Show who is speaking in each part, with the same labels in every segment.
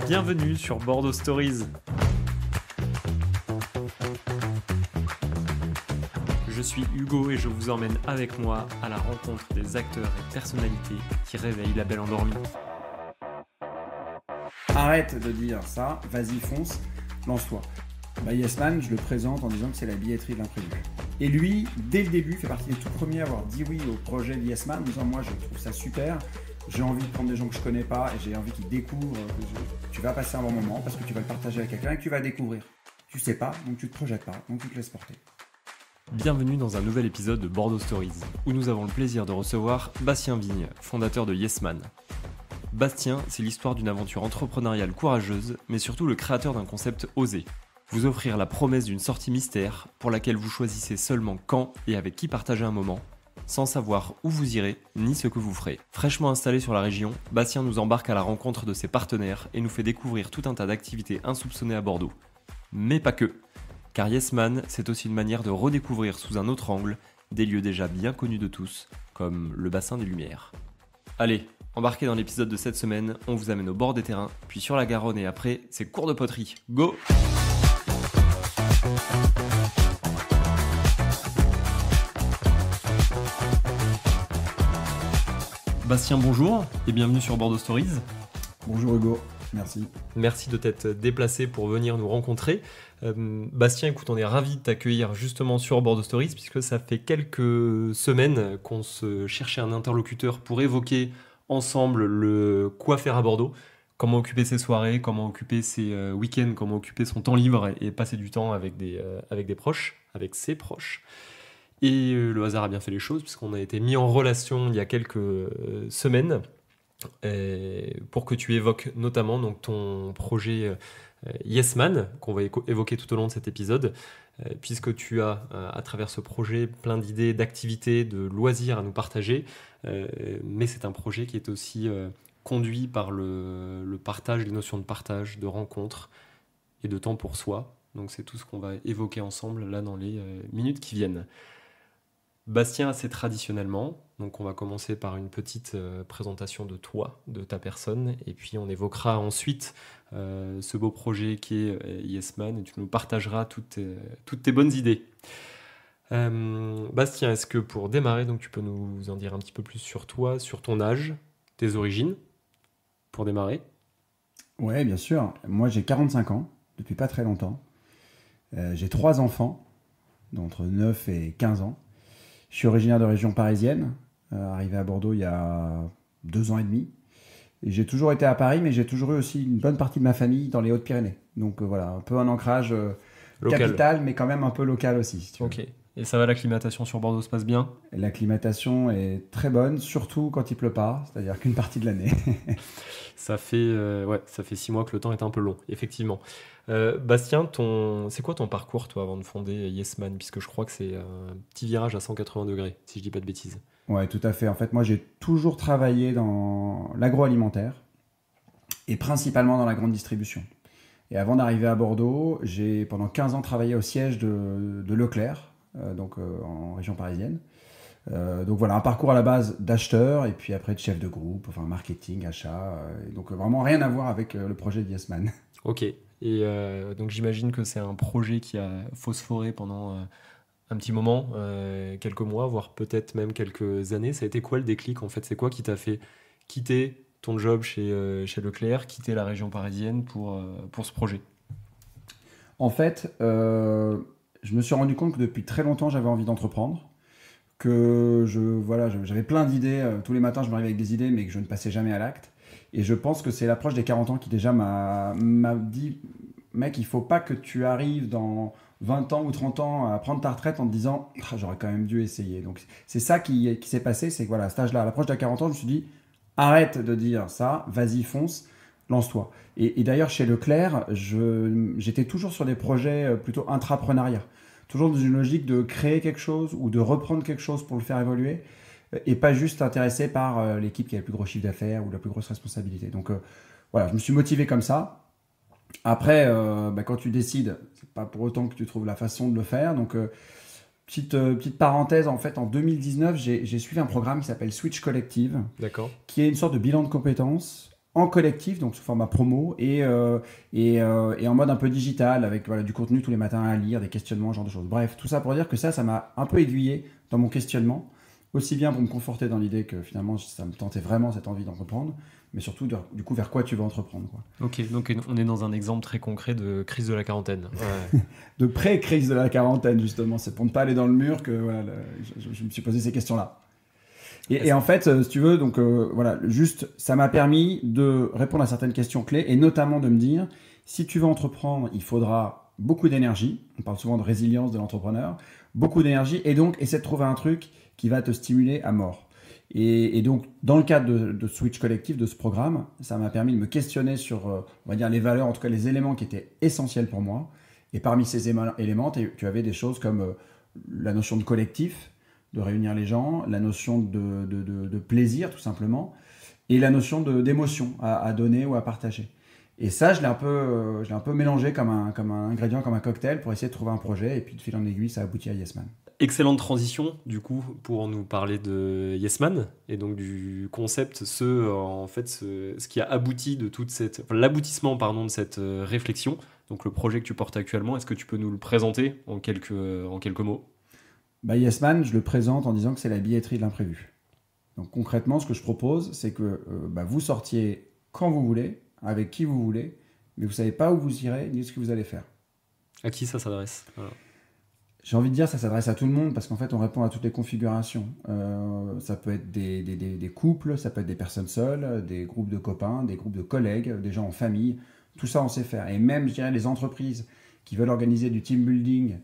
Speaker 1: Bienvenue sur Bordeaux Stories. Je suis Hugo et je vous emmène avec moi à la rencontre des acteurs et personnalités qui réveillent la belle endormie.
Speaker 2: Arrête de dire ça, vas-y fonce, lance-toi. Yes Man, je le présente en disant que c'est la billetterie de l'imprévu. Et lui, dès le début, fait partie des tout premiers à avoir dit oui au projet de Yes Man, en disant moi je trouve ça super, j'ai envie de prendre des gens que je connais pas et j'ai envie qu'ils découvrent, tu vas passer un bon moment parce que tu vas le partager avec quelqu'un et que tu vas découvrir. Tu sais pas, donc tu te projettes pas, donc tu te laisses porter.
Speaker 1: Bienvenue dans un nouvel épisode de Bordeaux Stories, où nous avons le plaisir de recevoir Bastien Vigne, fondateur de Yes Man. Bastien, c'est l'histoire d'une aventure entrepreneuriale courageuse, mais surtout le créateur d'un concept osé. Vous offrir la promesse d'une sortie mystère pour laquelle vous choisissez seulement quand et avec qui partager un moment, sans savoir où vous irez ni ce que vous ferez. Fraîchement installé sur la région, Bastien nous embarque à la rencontre de ses partenaires et nous fait découvrir tout un tas d'activités insoupçonnées à Bordeaux. Mais pas que, car Yes Man, c'est aussi une manière de redécouvrir sous un autre angle des lieux déjà bien connus de tous, comme le bassin des Lumières. Allez, embarquez dans l'épisode de cette semaine, on vous amène au bord des terrains, puis sur la Garonne et après, c'est cours de poterie. Go! Bastien, bonjour et bienvenue sur Bordeaux Stories.
Speaker 2: Bonjour Hugo, merci.
Speaker 1: Merci de t'être déplacé pour venir nous rencontrer. Bastien, écoute, on est ravis de t'accueillir justement sur Bordeaux Stories puisque ça fait quelques semaines qu'on se cherchait un interlocuteur pour évoquer ensemble le quoi faire à Bordeaux, comment occuper ses soirées, comment occuper ses week-ends, comment occuper son temps libre et passer du temps avec des proches, avec ses proches. Et le hasard a bien fait les choses puisqu'on a été mis en relation il y a quelques semaines pour que tu évoques notamment donc, ton projet Yes Man, qu'on va évoquer tout au long de cet épisode, puisque tu as à travers ce projet plein d'idées, d'activités, de loisirs à nous partager, mais c'est un projet qui est aussi conduit par le partage, les notions de partage, de rencontre et de temps pour soi. Donc c'est tout ce qu'on va évoquer ensemble là dans les minutes qui viennent. Bastien, assez traditionnellement, donc on va commencer par une petite présentation de toi, de ta personne, et puis on évoquera ensuite ce beau projet qui est Yes Man, et tu nous partageras toutes tes bonnes idées. Bastien, est-ce que pour démarrer, donc tu peux nous en dire un petit peu plus sur toi, sur ton âge, tes origines, pour démarrer?
Speaker 2: Ouais, bien sûr. Moi j'ai 45 ans, depuis pas très longtemps. J'ai 3 enfants, d'entre 9 et 15 ans. Je suis originaire de région parisienne, arrivé à Bordeaux il y a 2 ans et demi. Et j'ai toujours été à Paris, mais j'ai toujours eu aussi une bonne partie de ma famille dans les Hautes-Pyrénées. Donc voilà, un peu un ancrage capital, mais quand même un peu local aussi. Si tu veux.
Speaker 1: Ok. Et ça va, l'acclimatation sur Bordeaux se passe bien?
Speaker 2: L'acclimatation est très bonne, surtout quand il pleut pas, c'est-à-dire qu'une partie de l'année.
Speaker 1: Ça fait 6 mois que le temps est un peu long, effectivement. Bastien, c'est quoi ton parcours, toi, avant de fonder Yes Man? Puisque je crois que c'est un petit virage à 180 degrés, si je dis pas de bêtises.
Speaker 2: Ouais, tout à fait. En fait, moi, j'ai toujours travaillé dans l'agroalimentaire et principalement dans la grande distribution. Et avant d'arriver à Bordeaux, j'ai pendant 15 ans travaillé au siège de Leclerc, en région parisienne. Donc voilà, un parcours à la base d'acheteur et puis après de chef de groupe, enfin marketing, achat. Et donc vraiment rien à voir avec le projet de Yes Man.
Speaker 1: Ok. Et donc j'imagine que c'est un projet qui a phosphoré pendant un petit moment, quelques mois, voire peut-être même quelques années. Ça a été quoi le déclic en fait? C'est quoi qui t'a fait quitter ton job chez Leclerc, quitter la région parisienne pour ce projet?
Speaker 2: En fait, je me suis rendu compte que depuis très longtemps j'avais envie d'entreprendre, que j'avais plein d'idées. Tous les matins je m'arrivais avec des idées mais que je ne passais jamais à l'acte. Et je pense que c'est l'approche des 40 ans qui déjà m'a dit mec, il faut pas que tu arrives dans 20 ans ou 30 ans à prendre ta retraite en te disant j'aurais quand même dû essayer. Donc c'est ça qui s'est passé, c'est que voilà, à cet âge-là, à l'approche des 40 ans, je me suis dit arrête de dire ça, vas-y fonce, lance-toi. Et d'ailleurs chez Leclerc, j'étais toujours sur des projets plutôt intrapreneuriat, toujours dans une logique de créer quelque chose ou de reprendre quelque chose pour le faire évoluer et pas juste intéressé par l'équipe qui a le plus gros chiffre d'affaires ou la plus grosse responsabilité. Donc voilà, je me suis motivé comme ça. Après, quand tu décides, c'est pas pour autant que tu trouves la façon de le faire. Donc, petite parenthèse, en fait, en 2019, j'ai suivi un programme qui s'appelle Switch Collective,
Speaker 1: D'accord.
Speaker 2: qui est une sorte de bilan de compétences en collectif, donc sous format promo, et en mode un peu digital, avec voilà, du contenu tous les matins à lire, des questionnements, ce genre de choses. Bref, tout ça pour dire que ça m'a un peu aiguillé dans mon questionnement, aussi bien pour me conforter dans l'idée que finalement ça me tentait vraiment cette envie d'entreprendre, mais surtout du coup vers quoi tu veux entreprendre, quoi.
Speaker 1: Ok, donc on est dans un exemple très concret de crise de la quarantaine. Ouais.
Speaker 2: De pré-crise de la quarantaine, justement, c'est pour ne pas aller dans le mur que voilà, je me suis posé ces questions-là. Et en fait, si tu veux, donc voilà, juste, ça m'a permis de répondre à certaines questions clés et notamment de me dire, si tu veux entreprendre, il faudra beaucoup d'énergie. On parle souvent de résilience de l'entrepreneur, beaucoup d'énergie, et donc essaie de trouver un truc qui va te stimuler à mort. Et donc, dans le cadre de Switch Collectif, de ce programme, ça m'a permis de me questionner sur, on va dire, les valeurs, en tout cas les éléments qui étaient essentiels pour moi. Et parmi ces éléments, tu avais des choses comme la notion de collectif, de réunir les gens, la notion de plaisir tout simplement, et la notion d'émotion à donner ou à partager. Et ça, je l'ai un peu mélangé comme un ingrédient, comme un cocktail pour essayer de trouver un projet, et puis de fil en aiguille, ça aboutit à Yesman.
Speaker 1: Excellente transition, du coup, pour nous parler de Yesman, et donc du concept, ce qui a abouti de toute cette... Enfin, l'aboutissement, pardon, de cette réflexion, donc le projet que tu portes actuellement. Est-ce que tu peux nous le présenter en quelques mots ?
Speaker 2: Bah, Yesman, je le présente en disant que c'est la billetterie de l'imprévu. Donc concrètement, ce que je propose, c'est que vous sortiez quand vous voulez, avec qui vous voulez, mais vous ne savez pas où vous irez ni ce que vous allez faire.
Speaker 1: À qui ça s'adresse ? Voilà.
Speaker 2: J'ai envie de dire, ça s'adresse à tout le monde parce qu'en fait, on répond à toutes les configurations. Ça peut être des couples, ça peut être des personnes seules, des groupes de copains, des groupes de collègues, des gens en famille. Tout ça, on sait faire. Et même, je dirais, les entreprises qui veulent organiser du team building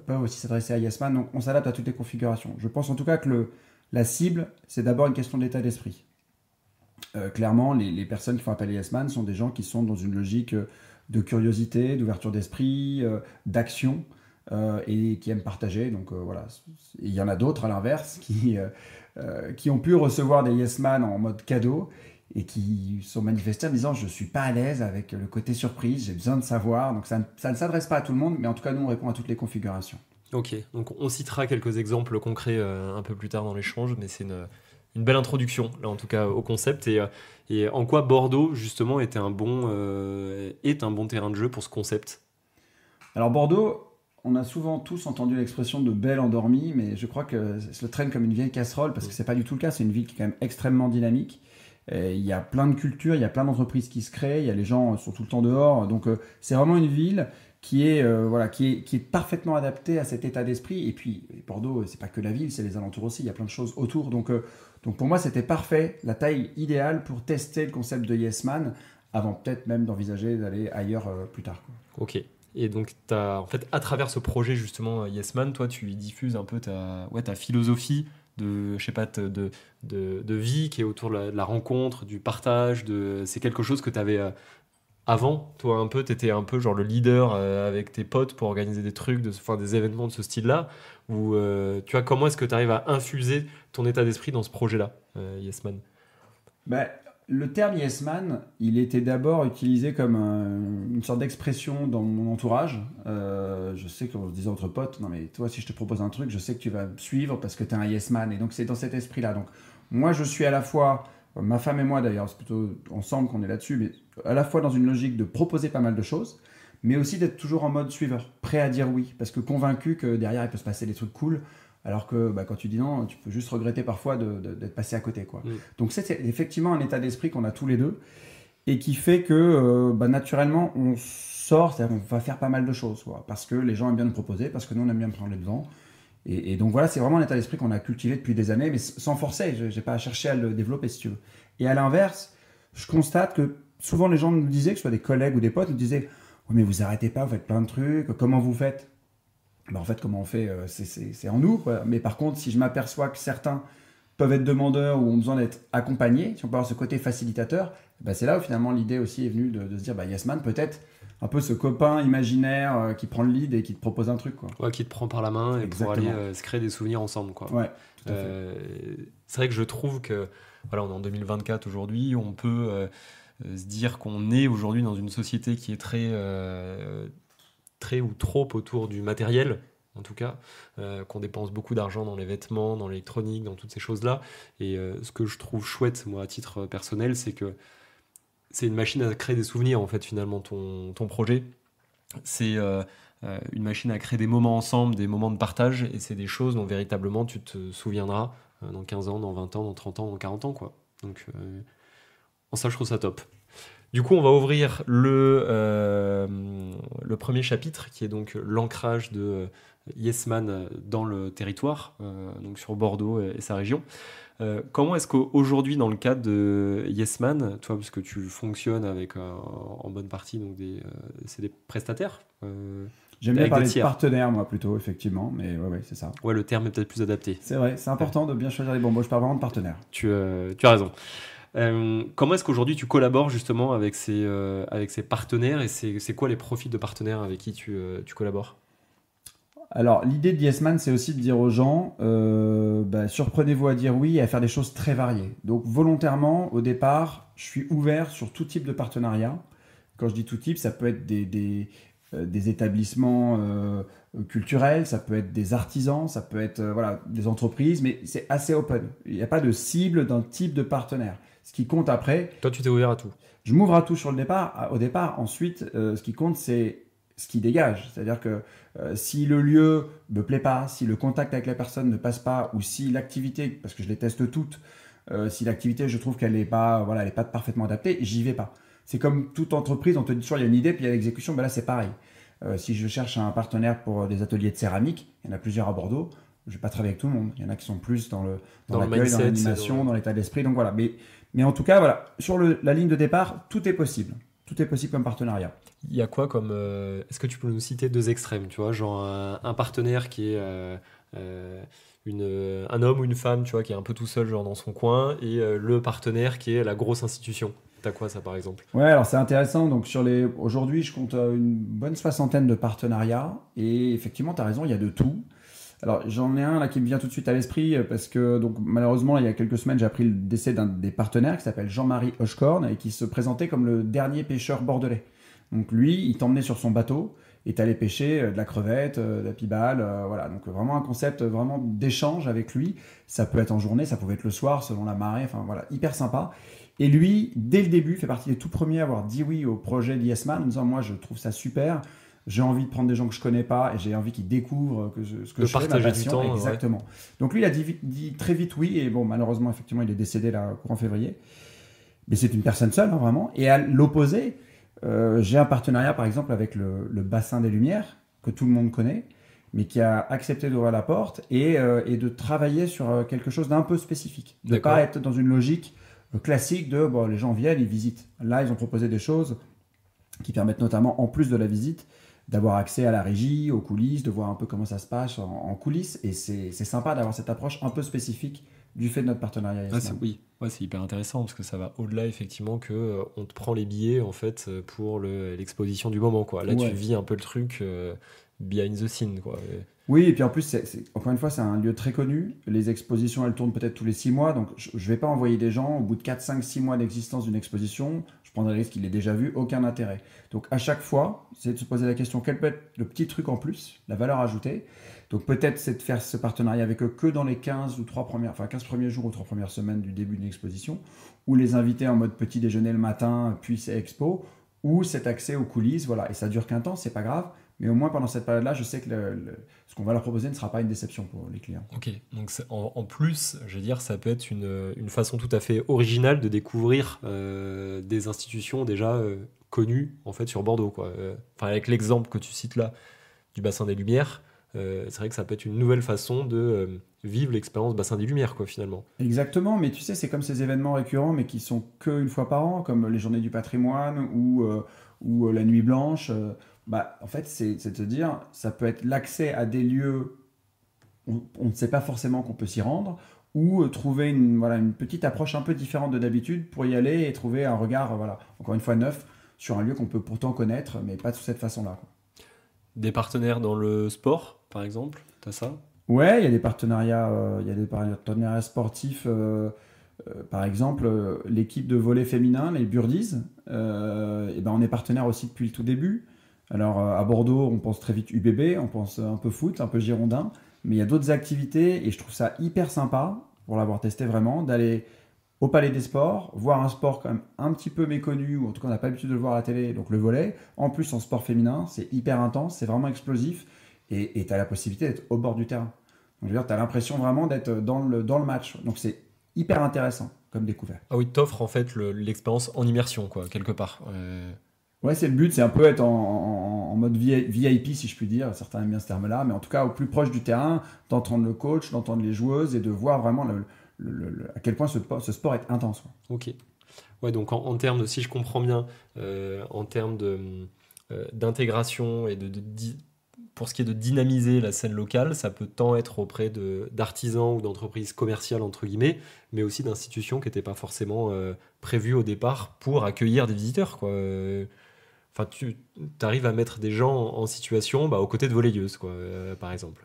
Speaker 2: peuvent aussi s'adresser à Yesman. Donc, on s'adapte à toutes les configurations. Je pense en tout cas que la cible, c'est d'abord une question d'état d'esprit. Clairement, les personnes qui font appel à Yesman sont des gens qui sont dans une logique de curiosité, d'ouverture d'esprit, d'action. Et qui aiment partager. Donc voilà. Il y en a d'autres à l'inverse qui ont pu recevoir des Yes Man en mode cadeau et qui sont manifestés en disant je ne suis pas à l'aise avec le côté surprise, j'ai besoin de savoir. Donc ça ne s'adresse pas à tout le monde, mais en tout cas nous on répond à toutes les configurations.
Speaker 1: Ok, donc on citera quelques exemples concrets un peu plus tard dans l'échange, mais c'est une belle introduction là en tout cas au concept et en quoi Bordeaux justement est un bon terrain de jeu pour ce concept.
Speaker 2: Alors Bordeaux, on a souvent tous entendu l'expression de belle endormie, mais je crois que se traîne comme une vieille casserole parce que c'est pas du tout le cas. C'est une ville qui est quand même extrêmement dynamique. Il y a plein de cultures, il y a plein d'entreprises qui se créent, il y a les gens sont tout le temps dehors. Donc c'est vraiment une ville qui est parfaitement adaptée à cet état d'esprit. Et puis Bordeaux, c'est pas que la ville, c'est les alentours aussi. Il y a plein de choses autour. Donc pour moi, c'était parfait, la taille idéale pour tester le concept de Yesman avant peut-être même d'envisager d'aller ailleurs plus tard, quoi.
Speaker 1: Ok. Et donc, en fait, à travers ce projet, justement, Yesman, toi, tu y diffuses un peu ta philosophie de vie qui est autour de la rencontre, du partage. C'est quelque chose que tu avais avant. Toi, un peu, tu étais un peu genre le leader avec tes potes pour organiser des trucs, des événements de ce style-là. Ou, tu vois, comment est-ce que tu arrives à infuser ton état d'esprit dans ce projet-là, Yesman ?
Speaker 2: Le terme Yes Man, il était d'abord utilisé comme une sorte d'expression dans mon entourage. Je sais qu'on se disait entre potes, non mais toi si je te propose un truc, je sais que tu vas me suivre parce que tu es un Yes Man. Et donc c'est dans cet esprit-là. Donc moi je suis à la fois, ma femme et moi d'ailleurs, c'est plutôt ensemble qu'on est là-dessus, mais à la fois dans une logique de proposer pas mal de choses, mais aussi d'être toujours en mode suiveur, prêt à dire oui, parce que convaincu que derrière il peut se passer des trucs cool. Alors que quand tu dis non, tu peux juste regretter parfois d'être passé à côté, quoi. Donc c'est effectivement un état d'esprit qu'on a tous les deux et qui fait que naturellement on sort, c'est-à-dire qu'on va faire pas mal de choses, quoi, parce que les gens aiment bien nous proposer, parce que nous on aime bien prendre les devants. Et donc voilà, c'est vraiment un état d'esprit qu'on a cultivé depuis des années, mais sans forcer, je n'ai pas à chercher à le développer si tu veux. Et à l'inverse, je constate que souvent les gens nous disaient, que ce soit des collègues ou des potes, nous disaient « Oui mais vous arrêtez pas, vous faites plein de trucs, comment vous faites ?» En fait, comment on fait, c'est en nous, quoi. Mais par contre, si je m'aperçois que certains peuvent être demandeurs ou ont besoin d'être accompagnés, si on peut avoir ce côté facilitateur, c'est là où finalement l'idée aussi est venue de se dire, Yesman, peut-être un peu ce copain imaginaire qui prend le lead et qui te propose un truc, quoi.
Speaker 1: Ouais, qui te prend par la main et
Speaker 2: Exactement.
Speaker 1: pour aller se créer des souvenirs ensemble, quoi.
Speaker 2: Ouais, tout à fait.
Speaker 1: C'est vrai que je trouve que, voilà, on est en 2024 aujourd'hui, on peut se dire qu'on est aujourd'hui dans une société qui est très ou trop autour du matériel, en tout cas, qu'on dépense beaucoup d'argent dans les vêtements, dans l'électronique, dans toutes ces choses-là. Et ce que je trouve chouette, moi, à titre personnel, c'est que c'est une machine à créer des souvenirs, en fait, finalement, ton projet. C'est une machine à créer des moments ensemble, des moments de partage, et c'est des choses dont véritablement tu te souviendras dans 15 ans, dans 20 ans, dans 30 ans, dans 40 ans, quoi. Donc, en ça, je trouve ça top. Du coup, on va ouvrir le premier chapitre, qui est donc l'ancrage de Yes Man dans le territoire, donc sur Bordeaux et sa région. Comment est-ce qu'aujourd'hui, dans le cadre de Yes Man, toi, parce que tu fonctionnes avec en bonne partie donc c'est des prestataires
Speaker 2: J'aime bien
Speaker 1: avec
Speaker 2: parler
Speaker 1: des
Speaker 2: de
Speaker 1: tiers.
Speaker 2: partenaire, moi, plutôt, effectivement, mais ouais, c'est ça.
Speaker 1: Ouais, le terme est peut-être plus adapté.
Speaker 2: C'est vrai, c'est important de bien choisir les bons mots. Je parle vraiment de partenaire.
Speaker 1: Tu as raison. Comment est-ce qu'aujourd'hui tu collabores justement avec ces partenaires et c'est quoi les profils de partenaires avec qui tu collabores?
Speaker 2: Alors, l'idée de Yes Man, c'est aussi de dire aux gens, surprenez-vous à dire oui et à faire des choses très variées. Donc, volontairement, au départ, je suis ouvert sur tout type de partenariat. Quand je dis tout type, ça peut être des établissements culturels, ça peut être des artisans, ça peut être des entreprises, mais c'est assez open. Il n'y a pas de cible d'un type de partenaire. Ce qui compte après,
Speaker 1: Toi, tu t'es ouvert à tout.
Speaker 2: je m'ouvre à tout sur le départ, au départ. Ensuite, ce qui compte, c'est ce qui dégage. C'est-à-dire que si le lieu me plaît pas, si le contact avec la personne ne passe pas, ou si l'activité, parce que je les teste toutes, si l'activité, je trouve qu'elle n'est pas, elle est pas parfaitement adaptée, j'y vais pas. C'est comme toute entreprise, on te dit toujours il y a une idée, puis il y a l'exécution, là c'est pareil. Si je cherche un partenaire pour des ateliers de céramique, il y en a plusieurs à Bordeaux, je ne vais pas travailler avec tout le monde. Il y en a qui sont plus dans
Speaker 1: Dans le
Speaker 2: l'accueil, dans
Speaker 1: mindset,
Speaker 2: l'animation, dans l'état d'esprit. Donc voilà. Mais en tout cas, voilà, sur la ligne de départ, tout est possible. Tout est possible comme partenariat.
Speaker 1: Il y a quoi comme est-ce que tu peux nous citer deux extrêmes, tu vois, genre un partenaire qui est un homme ou une femme, tu vois, qui est un peu tout seul genre dans son coin et le partenaire qui est la grosse institution. T'as quoi ça par exemple?
Speaker 2: Ouais, alors c'est intéressant. Donc aujourd'hui, je compte une bonne soixantaine de partenariats. Et effectivement, tu as raison, il y a de tout. Alors j'en ai un là qui me vient tout de suite à l'esprit parce que donc malheureusement il y a quelques semaines j'ai appris le décès d'un des partenaires qui s'appelle Jean-Marie Hochkorn et qui se présentait comme le dernier pêcheur bordelais. Donc lui, il t'emmenait sur son bateau et t'allais pêcher de la crevette, de la pibale, voilà. Donc vraiment un concept vraiment d'échange avec lui. Ça peut être en journée, ça pouvait être le soir selon la marée. Enfin voilà, hyper sympa. Et lui, dès le début, fait partie des tout premiers à avoir dit oui au projet de Yes Man en disant moi je trouve ça super. J'ai envie de prendre des gens que je connais pas et j'ai envie qu'ils découvrent ce que
Speaker 1: De
Speaker 2: je fais, ma
Speaker 1: partager du
Speaker 2: passion.
Speaker 1: temps, ouais.
Speaker 2: Exactement. Donc lui, il a dit très vite oui et bon, malheureusement, effectivement, il est décédé là courant février. Mais c'est une personne seule, hein, vraiment. Et à l'opposé, j'ai un partenariat, par exemple, avec le Bassin des Lumières, que tout le monde connaît, mais qui a accepté d'ouvrir la porte et de travailler sur quelque chose d'un peu spécifique. De ne
Speaker 1: D'accord.
Speaker 2: pas être dans une logique classique de bon, les gens viennent, ils visitent. Là, ils ont proposé des choses qui permettent notamment, en plus de la visite, d'avoir accès à la régie, aux coulisses, de voir un peu comment ça se passe en coulisses. Et c'est sympa d'avoir cette approche un peu spécifique du fait de notre partenariat.
Speaker 1: Ah, oui, ouais, c'est hyper intéressant parce que ça va au-delà effectivement que on te prend les billets en fait pour l'exposition du moment quoi. Là
Speaker 2: Ouais.
Speaker 1: tu vis un peu le truc behind the scene quoi.
Speaker 2: Oui, et puis en plus, encore une fois, c'est un lieu très connu. Les expositions, elles tournent peut-être tous les 6 mois. Donc, je ne vais pas envoyer des gens au bout de 4, 5, 6 mois d'existence d'une exposition. Je prendrai le risque qu'il ait déjà vu, aucun intérêt. Donc, à chaque fois, c'est de se poser la question quel peut être le petit truc en plus, la valeur ajoutée. Donc, peut-être c'est de faire ce partenariat avec eux que dans les 15 premiers jours ou 3 premières semaines du début d'une exposition, ou les inviter en mode petit déjeuner le matin, puis c'est expo, ou cet accès aux coulisses. Voilà. Et ça dure qu'un temps, c'est pas grave. Mais au moins, pendant cette période-là, je sais que ce qu'on va leur proposer ne sera pas une déception pour les clients.
Speaker 1: Ok, donc en plus, je veux dire, ça peut être une façon tout à fait originale de découvrir des institutions déjà connues en fait sur Bordeaux quoi. Enfin, avec l'exemple que tu cites là du Bassin des Lumières, c'est vrai que ça peut être une nouvelle façon de vivre l'expérience Bassin des Lumières quoi finalement.
Speaker 2: Exactement, mais tu sais, c'est comme ces événements récurrents, mais qui sont qu'une fois par an, comme les Journées du patrimoine ou la Nuit blanche. En fait, c'est de se dire, ça peut être l'accès à des lieux où on ne sait pas forcément qu'on peut s'y rendre, ou trouver une petite approche un peu différente de d'habitude pour y aller et trouver un regard, encore une fois neuf, sur un lieu qu'on peut pourtant connaître, mais pas de cette façon-là, quoi.
Speaker 1: Des partenaires dans le sport, par exemple, t'as ça?
Speaker 2: Ouais, il y a des partenariats, sportifs. Par exemple, l'équipe de volley féminin, les Birdies, on est partenaire aussi depuis le tout début. Alors à Bordeaux, on pense très vite UBB, on pense un peu foot, un peu girondin, mais il y a d'autres activités et je trouve ça hyper sympa, pour l'avoir testé vraiment, d'aller au Palais des Sports, voir un sport quand même un petit peu méconnu, ou en tout cas on n'a pas l'habitude de le voir à la télé, donc le volley. En plus en sport féminin, c'est hyper intense, c'est vraiment explosif, et tu as la possibilité d'être au bord du terrain. Donc, je veux dire, tu as l'impression vraiment d'être dans le match. Donc c'est hyper intéressant comme découverte.
Speaker 1: Ah oui, t'offres en fait l'expérience en immersion, quoi, quelque part.
Speaker 2: Ouais, c'est le but, c'est un peu être en mode VIP, si je puis dire. Certains aiment bien ce terme-là, mais en tout cas au plus proche du terrain, d'entendre le coach, d'entendre les joueuses et de voir vraiment à quel point ce sport est intense, quoi.
Speaker 1: Ok. Ouais, donc en termes de, si je comprends bien, en termes d'intégration et pour ce qui est de dynamiser la scène locale, ça peut tant être auprès d'artisans ou d'entreprises commerciales, entre guillemets, mais aussi d'institutions qui n'étaient pas forcément prévues au départ pour accueillir des visiteurs, quoi. Enfin, tu arrives à mettre des gens en situation aux côtés de volleyeuses, quoi, par exemple.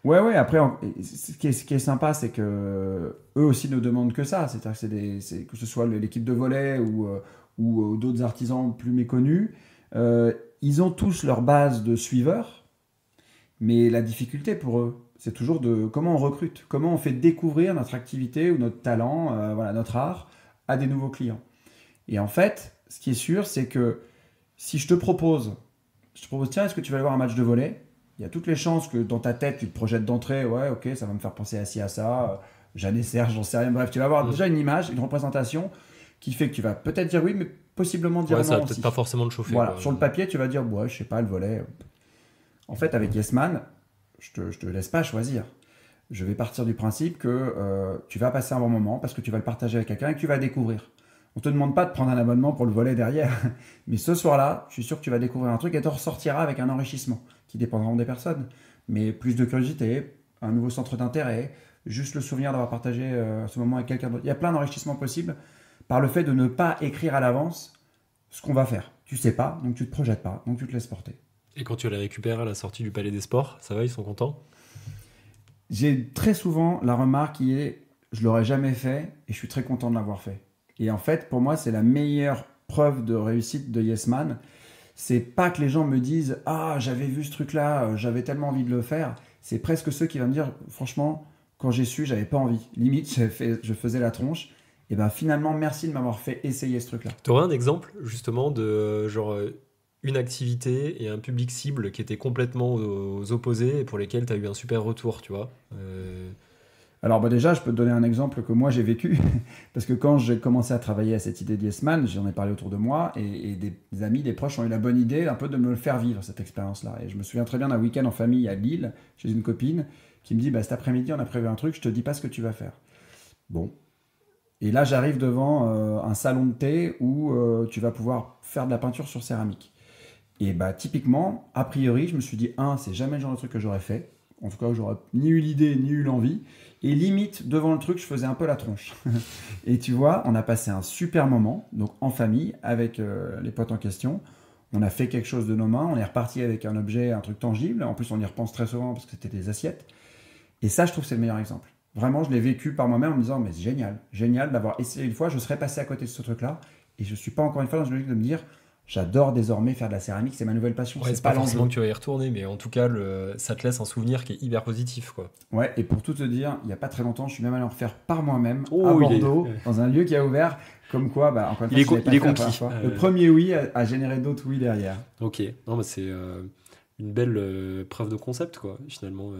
Speaker 2: Ouais, après, ce qui est sympa, c'est que eux aussi ne demandent que ça. C'est-à-dire que, que ce soit l'équipe de volley ou d'autres artisans plus méconnus, ils ont tous leur base de suiveurs, mais la difficulté pour eux, c'est toujours de comment on recrute, comment on fait découvrir notre activité ou notre talent, voilà, notre art, à des nouveaux clients. Et en fait, ce qui est sûr, c'est que si je te propose, tiens, est-ce que tu vas aller voir un match de volley? Il y a toutes les chances que dans ta tête, tu te projettes d'entrée, ouais, ok, ça va me faire penser à ci, à ça, Jeanne et Serge, j'en sais rien. Bref, tu vas avoir déjà une image, une représentation qui fait que tu vas peut-être dire oui, mais possiblement dire
Speaker 1: Ouais,
Speaker 2: non
Speaker 1: ça va
Speaker 2: aussi.
Speaker 1: peut-être pas forcément te chauffer,
Speaker 2: Voilà,
Speaker 1: quoi.
Speaker 2: sur le papier, tu vas dire, ouais, je sais pas, le volley. En fait, avec Yes Man, je te laisse pas choisir. Je vais partir du principe que tu vas passer un bon moment parce que tu vas le partager avec quelqu'un et que tu vas découvrir. On te demande pas de prendre un abonnement pour le volley derrière, mais ce soir-là, je suis sûr que tu vas découvrir un truc et tu ressortiras avec un enrichissement qui dépendra des personnes. Mais plus de curiosité, un nouveau centre d'intérêt, juste le souvenir d'avoir partagé ce moment avec quelqu'un d'autre. Il y a plein d'enrichissements possibles par le fait de ne pas écrire à l'avance ce qu'on va faire. Tu sais pas, donc tu te projettes pas, donc tu te laisses porter.
Speaker 1: Et quand tu les récupères à la sortie du Palais des Sports, ça va, ils sont contents?
Speaker 2: J'ai très souvent la remarque qui est je l'aurais jamais fait et je suis très content de l'avoir fait. Et en fait, pour moi, c'est la meilleure preuve de réussite de Yes Man. C'est pas que les gens me disent ah, j'avais vu ce truc-là, j'avais tellement envie de le faire. C'est presque ceux qui vont me dire franchement, quand j'ai su, j'avais pas envie. Limite, je faisais la tronche. Et ben finalement, merci de m'avoir fait essayer ce truc-là.
Speaker 1: Tu aurais un exemple justement de une activité et un public cible qui étaient complètement aux opposés et pour lesquels tu as eu un super retour, tu vois?
Speaker 2: Alors déjà, je peux te donner un exemple que moi j'ai vécu, parce que quand j'ai commencé à travailler à cette idée d'Yes Man, j'en ai parlé autour de moi, et des amis, des proches ont eu la bonne idée un peu de me le faire vivre, cette expérience-là. Et je me souviens très bien d'un week-end en famille à Lille, chez une copine, qui me dit, cet après-midi, on a prévu un truc, je te dis pas ce que tu vas faire. Bon. Et là, j'arrive devant un salon de thé où tu vas pouvoir faire de la peinture sur céramique. Et typiquement, a priori, je me suis dit, c'est jamais le genre de truc que j'aurais fait. En tout cas, j'aurais ni eu l'idée, ni eu l'envie. Et limite, devant le truc, je faisais un peu la tronche. Et tu vois, on a passé un super moment, donc en famille, avec les potes en question. On a fait quelque chose de nos mains, on est reparti avec un objet, un truc tangible. En plus, on y repense très souvent parce que c'était des assiettes. Et ça, je trouve que c'est le meilleur exemple. Vraiment, je l'ai vécu par moi-même en me disant, mais c'est génial, génial d'avoir essayé une fois, je serais passé à côté de ce truc-là. Et je ne suis pas encore une fois dans une logique de me dire, j'adore désormais faire de la céramique, c'est ma nouvelle passion.
Speaker 1: Ouais, c'est pas forcément que tu vas y retourner, mais en tout cas, ça te laisse un souvenir qui est hyper positif, quoi.
Speaker 2: Ouais, et pour tout te dire, il n'y a pas très longtemps, je suis même allé en refaire par moi-même à Bordeaux, dans un lieu qui a ouvert, comme quoi, encore une fois,
Speaker 1: il est conquis.
Speaker 2: Le premier oui a généré d'autres oui derrière.
Speaker 1: Ok, non, mais c'est une belle preuve de concept, quoi, finalement.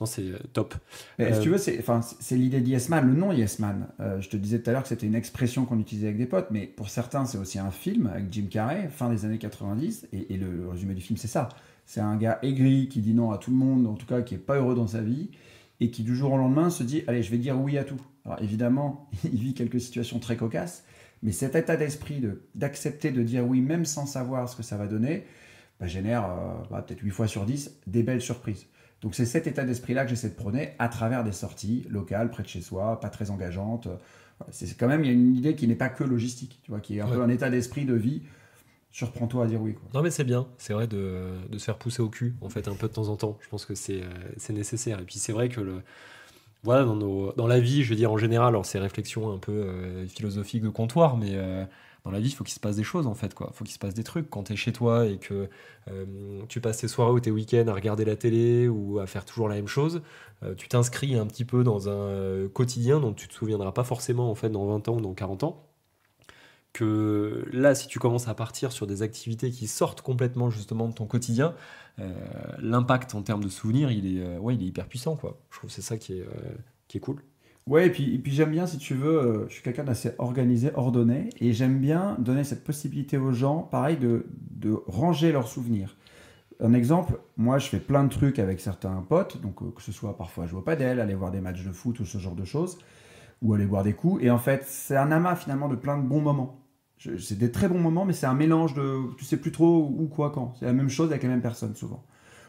Speaker 1: Non, c'est top.
Speaker 2: Si tu veux, c'est l'idée d'Yes Man, le nom Yes Man. Je te disais tout à l'heure que c'était une expression qu'on utilisait avec des potes, mais pour certains, c'est aussi un film avec Jim Carrey, fin des années 90, et le résumé du film, c'est ça. C'est un gars aigri qui dit non à tout le monde, en tout cas qui n'est pas heureux dans sa vie, et qui du jour au lendemain se dit, allez, je vais dire oui à tout. Alors évidemment, il vit quelques situations très cocasses, mais cet état d'esprit d'accepter de dire oui, même sans savoir ce que ça va donner, génère peut-être 8 fois sur 10 des belles surprises. Donc c'est cet état d'esprit-là que j'essaie de prôner à travers des sorties locales, près de chez soi, pas très engageantes. C'est quand même, il y a une idée qui n'est pas que logistique, tu vois, qui est un peu un état d'esprit de vie. Surprends-toi à dire oui, quoi.
Speaker 1: Non mais c'est bien, c'est vrai de se faire pousser au cul, en fait, un peu de temps en temps. Je pense que c'est nécessaire. Et puis c'est vrai que dans la vie, je veux dire en général, alors ces réflexions un peu philosophiques de comptoir, mais dans la vie, il faut qu'il se passe des choses en fait, quoi. Il faut qu'il se passe des trucs. Quand tu es chez toi et que tu passes tes soirées ou tes week-ends à regarder la télé ou à faire toujours la même chose, tu t'inscris un petit peu dans un quotidien dont tu te souviendras pas forcément en fait dans 20 ans ou dans 40 ans. Que là, si tu commences à partir sur des activités qui sortent complètement justement de ton quotidien, l'impact en termes de souvenirs, il est hyper puissant, quoi. Je trouve que c'est ça qui est cool.
Speaker 2: Ouais, et puis j'aime bien, si tu veux, je suis quelqu'un d'assez organisé, ordonné, et j'aime bien donner cette possibilité aux gens, pareil, de ranger leurs souvenirs. Un exemple, moi je fais plein de trucs avec certains potes, donc que ce soit parfois jouer au padel, aller voir des matchs de foot ou ce genre de choses, ou aller boire des coups, et en fait c'est un amas finalement de plein de bons moments. C'est des très bons moments, mais c'est un mélange de, tu sais plus trop où, quoi, quand. C'est la même chose avec les mêmes personnes souvent.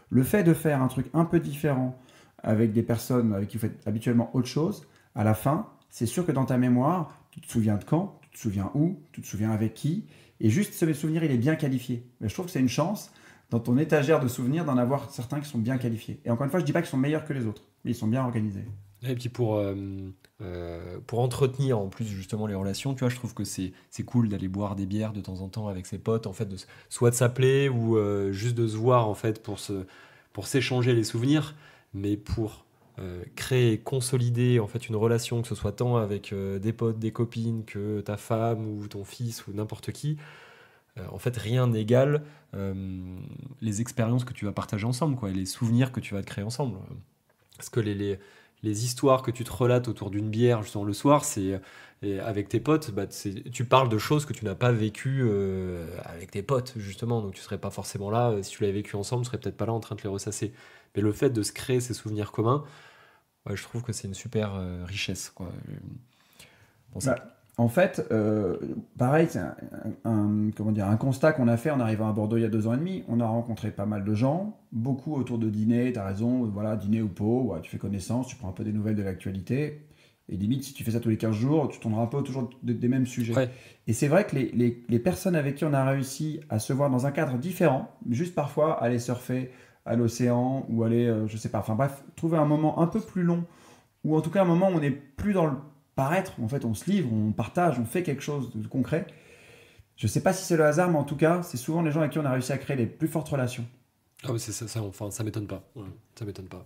Speaker 2: Le fait de faire un truc un peu différent avec des personnes avec qui vous faites habituellement autre chose, à la fin, c'est sûr que dans ta mémoire, tu te souviens de quand, tu te souviens où, tu te souviens avec qui, et juste ce souvenir, il est bien qualifié. Mais je trouve que c'est une chance dans ton étagère de souvenirs d'en avoir certains qui sont bien qualifiés. Et encore une fois, je ne dis pas qu'ils sont meilleurs que les autres, mais ils sont bien organisés.
Speaker 1: Et puis pour entretenir en plus justement les relations, tu vois, je trouve que c'est cool d'aller boire des bières de temps en temps avec ses potes, en fait, soit de s'appeler ou juste de se voir en fait pour s'échanger les souvenirs, mais pour créer et consolider en fait une relation, que ce soit tant avec des potes, des copines, que ta femme ou ton fils ou n'importe qui. En fait, rien n'égale les expériences que tu vas partager ensemble, quoi, et les souvenirs que tu vas te créer ensemble. Parce que les histoires que tu te relates autour d'une bière justement le soir, et avec tes potes, bah, tu parles de choses que tu n'as pas vécues avec tes potes, justement. Donc tu serais pas forcément là. Si tu l'avais vécu ensemble, tu serais peut-être pas là en train de les ressasser. Mais le fait de se créer ces souvenirs communs, ouais, je trouve que c'est une super richesse, quoi. Bon,
Speaker 2: Bah, en fait, pareil, c'est comment dire, un constat qu'on a fait en arrivant à Bordeaux il y a 2 ans et demi. On a rencontré pas mal de gens, beaucoup autour de dîner, tu as raison, voilà, dîner ou pot, ouais, tu fais connaissance, tu prends un peu des nouvelles de l'actualité. Et limite, si tu fais ça tous les 15 jours, tu tourneras un peu toujours des mêmes sujets.
Speaker 1: ouais,
Speaker 2: Et c'est vrai que les personnes avec qui on a réussi à se voir dans un cadre différent, juste parfois aller surfer à l'océan ou aller, je sais pas, enfin bref, trouver un moment un peu plus long, ou en tout cas un moment où on n'est plus dans le paraître, en fait on se livre, on partage, on fait quelque chose de concret. Je sais pas si c'est le hasard, mais en tout cas, c'est souvent les gens avec qui on a réussi à créer les plus fortes relations.
Speaker 1: ah, mais c'est ça, enfin, ça m'étonne pas. Ouais, ça m'étonne pas.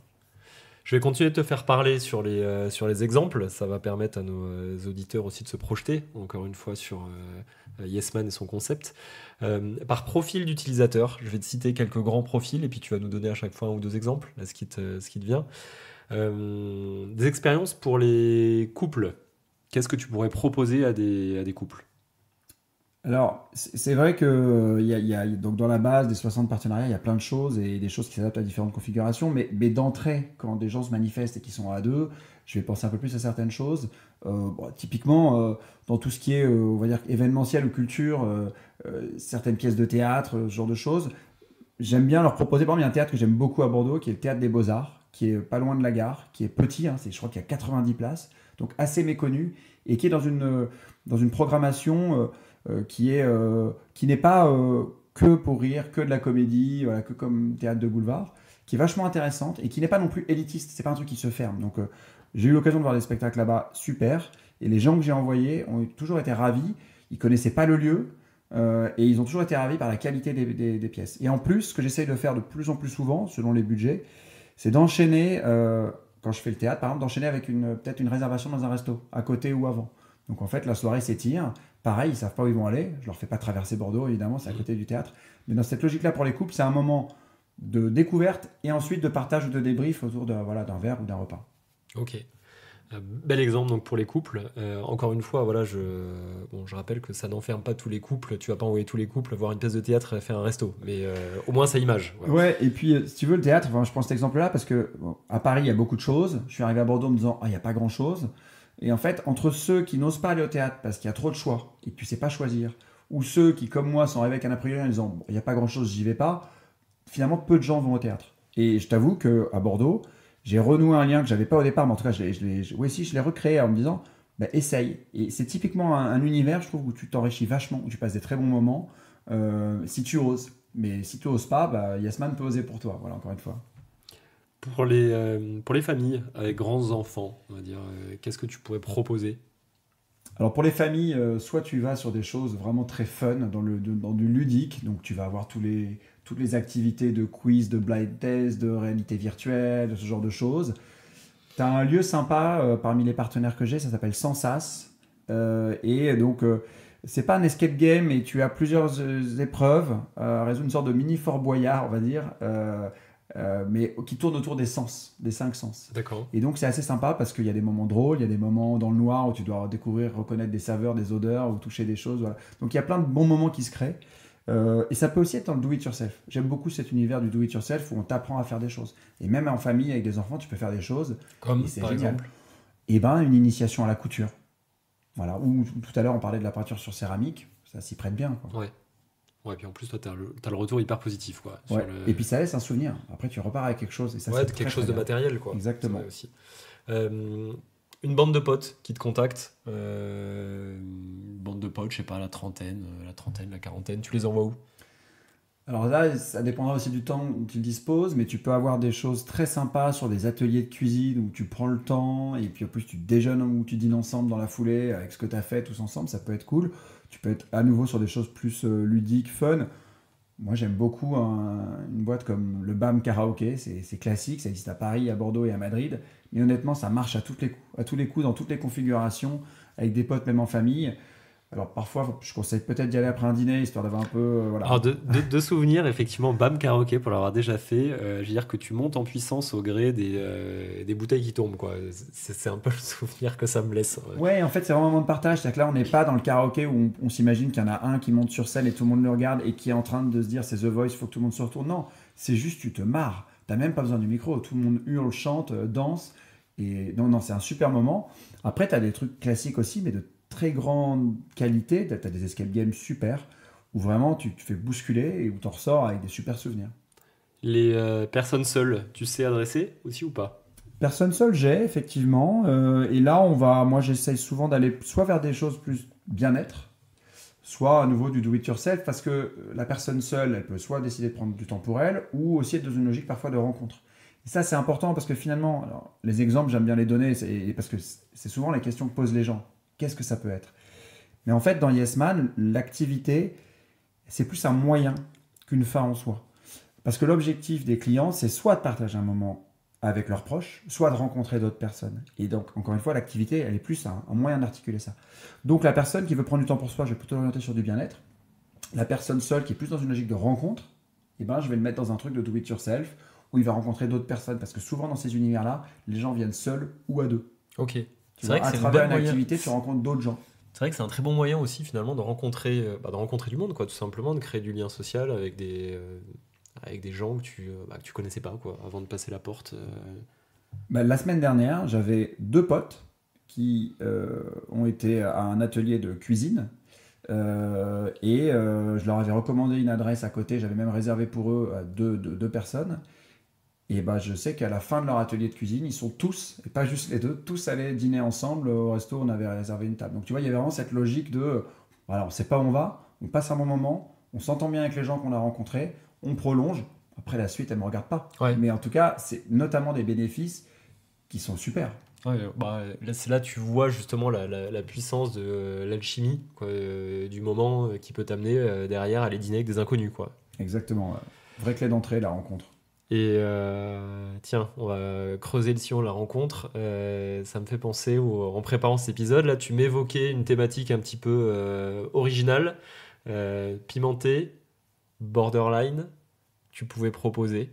Speaker 1: Je vais continuer de te faire parler sur les exemples. Ça va permettre à nos auditeurs aussi de se projeter, encore une fois, sur Yesman et son concept. Par profil d'utilisateur, je vais te citer quelques grands profils et puis tu vas nous donner à chaque fois un ou deux exemples, là, ce qui te vient. Des expériences pour les couples. Qu'est-ce que tu pourrais proposer à des couples?
Speaker 2: Alors, c'est vrai que donc dans la base des 60 partenariats, il y a plein de choses et des choses qui s'adaptent à différentes configurations, mais d'entrée, quand des gens se manifestent et qui sont à deux, je vais penser un peu plus à certaines choses. Bon, typiquement, dans tout ce qui est, on va dire, événementiel ou culture, certaines pièces de théâtre, ce genre de choses, j'aime bien leur proposer. Par exemple, il y a un théâtre que j'aime beaucoup à Bordeaux, qui est le théâtre des Beaux-Arts, qui est pas loin de la gare, qui est petit, hein, je crois qu'il y a 90 places, donc assez méconnu, et qui est dans une programmation qui n'est pas que pour rire, que de la comédie, voilà, que comme théâtre de boulevard, qui est vachement intéressante et qui n'est pas non plus élitiste. C'est pas un truc qui se ferme. Donc j'ai eu l'occasion de voir des spectacles là-bas, super. Et les gens que j'ai envoyés ont toujours été ravis. Ils connaissaient pas le lieu. Et ils ont toujours été ravis par la qualité des pièces. Et en plus, ce que j'essaye de faire de plus en plus souvent, selon les budgets, c'est d'enchaîner, quand je fais le théâtre, par exemple, d'enchaîner avec peut-être une réservation dans un resto, à côté ou avant. Donc en fait, la soirée s'étire. Pareil, ils savent pas où ils vont aller. Je leur fais pas traverser Bordeaux, évidemment, c'est à côté du théâtre. Mais dans cette logique-là, pour les couples, c'est un moment de découverte et ensuite de partage ou de débrief autour voilà, d'un verre ou d'un repas.
Speaker 1: Ok. Bel exemple donc pour les couples. Encore une fois, voilà, je rappelle que ça n'enferme pas tous les couples. Tu vas pas envoyer tous les couples voir une pièce de théâtre et faire un resto. Mais au moins, ça image. Voilà.
Speaker 2: Ouais, et puis si tu veux, le théâtre, enfin, je prends cet exemple-là parce que bon, à Paris, il y a beaucoup de choses. Je suis arrivé à Bordeaux en me disant, ah, il n'y a pas grand-chose. Et en fait, entre ceux qui n'osent pas aller au théâtre parce qu'il y a trop de choix et que tu sais pas choisir, ou ceux qui, comme moi, sont arrivés avec un a priori en disant, bon, il n'y a pas grand-chose, j'y vais pas, finalement, peu de gens vont au théâtre. Et je t'avoue qu'à Bordeaux, j'ai renoué un lien que j'avais pas au départ, mais en tout cas, je l'ai recréé en me disant, bah, essaye. Et c'est typiquement un univers, je trouve, où tu t'enrichis vachement, où tu passes des très bons moments, si tu oses. Mais si tu oses pas, bah, Yasman peut oser pour toi, voilà, encore une fois.
Speaker 1: Pour les familles avec grands enfants, on va dire, qu'est-ce que tu pourrais proposer?
Speaker 2: Alors pour les familles, soit tu vas sur des choses vraiment très fun, dans du ludique, donc tu vas avoir toutes les activités de quiz, de blind test, de réalité virtuelle, de ce genre de choses. Tu as un lieu sympa parmi les partenaires que j'ai, ça s'appelle Sensas. Et donc, c'est pas un escape game, mais tu as plusieurs épreuves, résoudre une sorte de mini Fort Boyard, on va dire, mais qui tourne autour des sens, des 5 sens.
Speaker 1: D'accord.
Speaker 2: Et donc, c'est assez sympa parce qu'il y a des moments drôles, il y a des moments dans le noir où tu dois découvrir, reconnaître des saveurs, des odeurs, ou toucher des choses. Voilà. Donc, il y a plein de bons moments qui se créent. Et ça peut aussi être dans le do-it-yourself. J'aime beaucoup cet univers du do-it-yourself où on t'apprend à faire des choses. Et même en famille, avec des enfants, tu peux faire des choses.
Speaker 1: Comme
Speaker 2: et c'est
Speaker 1: par
Speaker 2: génial.
Speaker 1: exemple.
Speaker 2: Et ben, une initiation à la couture. Voilà. Ou tout à l'heure, on parlait de la peinture sur céramique. Ça s'y prête bien, quoi.
Speaker 1: Ouais. Ouais, puis en plus, toi, t'as le retour hyper positif, quoi.
Speaker 2: Ouais. Et puis ça laisse un souvenir. Après, tu repars avec quelque chose. Et ça,
Speaker 1: ouais,
Speaker 2: c'est
Speaker 1: quelque
Speaker 2: très,
Speaker 1: chose
Speaker 2: très
Speaker 1: de
Speaker 2: bien.
Speaker 1: matériel, quoi.
Speaker 2: Exactement.
Speaker 1: C'est vrai aussi. Une bande de potes qui te contactent. Une bande de potes, je sais pas, la trentaine, la quarantaine. Tu les envoies où?
Speaker 2: Alors là, ça dépendra aussi du temps où tu disposes, mais tu peux avoir des choses très sympas sur des ateliers de cuisine où tu prends le temps et puis en plus tu déjeunes ou tu dînes ensemble dans la foulée avec ce que tu as fait tous ensemble, ça peut être cool. Tu peux être à nouveau sur des choses plus ludiques, fun. Moi j'aime beaucoup une boîte comme le BAM Karaoké, c'est classique, ça existe à Paris, à Bordeaux et à Madrid, mais honnêtement ça marche à tous les coups, dans toutes les configurations, avec des potes même en famille. Alors parfois, je conseille peut-être d'y aller après un dîner, histoire d'avoir un peu... voilà.
Speaker 1: Alors, de souvenirs, effectivement, BAM Karaoké, pour l'avoir déjà fait, je veux dire que tu montes en puissance au gré des bouteilles qui tombent, quoi. C'est un peu le souvenir que ça me laisse.
Speaker 2: Ouais, en fait, c'est vraiment un moment de partage. C'est-à-dire que là, on n'est pas dans le karaoké où on s'imagine qu'il y en a un qui monte sur scène et tout le monde le regarde et qui est en train de se dire c'est The Voice, il faut que tout le monde se retourne. Non, c'est juste tu te marres. T'as même pas besoin du micro. Tout le monde hurle, chante, danse. Et non, c'est un super moment. Après, tu as des trucs classiques aussi, mais de très grande qualité. Tu as des escape games super où vraiment tu te fais bousculer et où tu en ressors avec des super souvenirs.
Speaker 1: Les personnes seules, tu sais adresser aussi ou pas?
Speaker 2: Personne seule, j'ai effectivement. Et là, moi, j'essaye souvent d'aller soit vers des choses plus bien-être, soit à nouveau du do-it-yourself, parce que la personne seule, elle peut soit décider de prendre du temps pour elle, ou aussi être dans une logique parfois de rencontre. Et ça, c'est important parce que finalement, alors, les exemples, j'aime bien les donner, parce que c'est souvent les questions que posent les gens. Qu'est-ce que ça peut être? Mais en fait, dans Yes Man, l'activité, c'est plus un moyen qu'une fin en soi. Parce que l'objectif des clients, c'est soit de partager un moment avec leurs proches, soit de rencontrer d'autres personnes. Et donc, encore une fois, l'activité, elle est plus un moyen d'articuler ça. Donc, la personne qui veut prendre du temps pour soi, je vais plutôt l'orienter sur du bien-être. La personne seule qui est plus dans une logique de rencontre, eh ben, je vais le mettre dans un truc de do it yourself où il va rencontrer d'autres personnes. Parce que souvent, dans ces univers-là, les gens viennent seuls ou à deux.
Speaker 1: Ok.
Speaker 2: Tu
Speaker 1: C'est
Speaker 2: vois,
Speaker 1: vrai que
Speaker 2: à
Speaker 1: c'est une
Speaker 2: travers
Speaker 1: bonne
Speaker 2: une
Speaker 1: moyen.
Speaker 2: activité, tu rencontres d'autres gens.
Speaker 1: C'est vrai que c'est un très bon moyen aussi finalement de rencontrer du monde, quoi, tout simplement, de créer du lien social avec des gens que tu connaissais pas, quoi, avant de passer la porte.
Speaker 2: Bah, la semaine dernière, j'avais deux potes qui ont été à un atelier de cuisine je leur avais recommandé une adresse à côté. J'avais même réservé pour eux deux personnes. Et bah, je sais qu'à la fin de leur atelier de cuisine, ils sont tous, et pas juste les deux, tous allés dîner ensemble au resto. On avait réservé une table. Donc tu vois, il y avait vraiment cette logique de, voilà, on ne sait pas où on va, on passe un bon moment, on s'entend bien avec les gens qu'on a rencontrés, on prolonge. Après la suite, elle ne me regarde pas.
Speaker 1: Ouais.
Speaker 2: Mais en tout cas, c'est notamment des bénéfices qui sont super.
Speaker 1: Ouais, c'est là tu vois justement la puissance de l'alchimie, quoi, du moment qui peut t'amener derrière à aller dîner avec des inconnus, quoi.
Speaker 2: Exactement. Vraie clé d'entrée, la rencontre.
Speaker 1: Et tiens, on va creuser le sillon de la rencontre. Ça me fait penser, en préparant cet épisode, là, tu m'évoquais une thématique un petit peu originale, pimentée, borderline. Tu pouvais proposer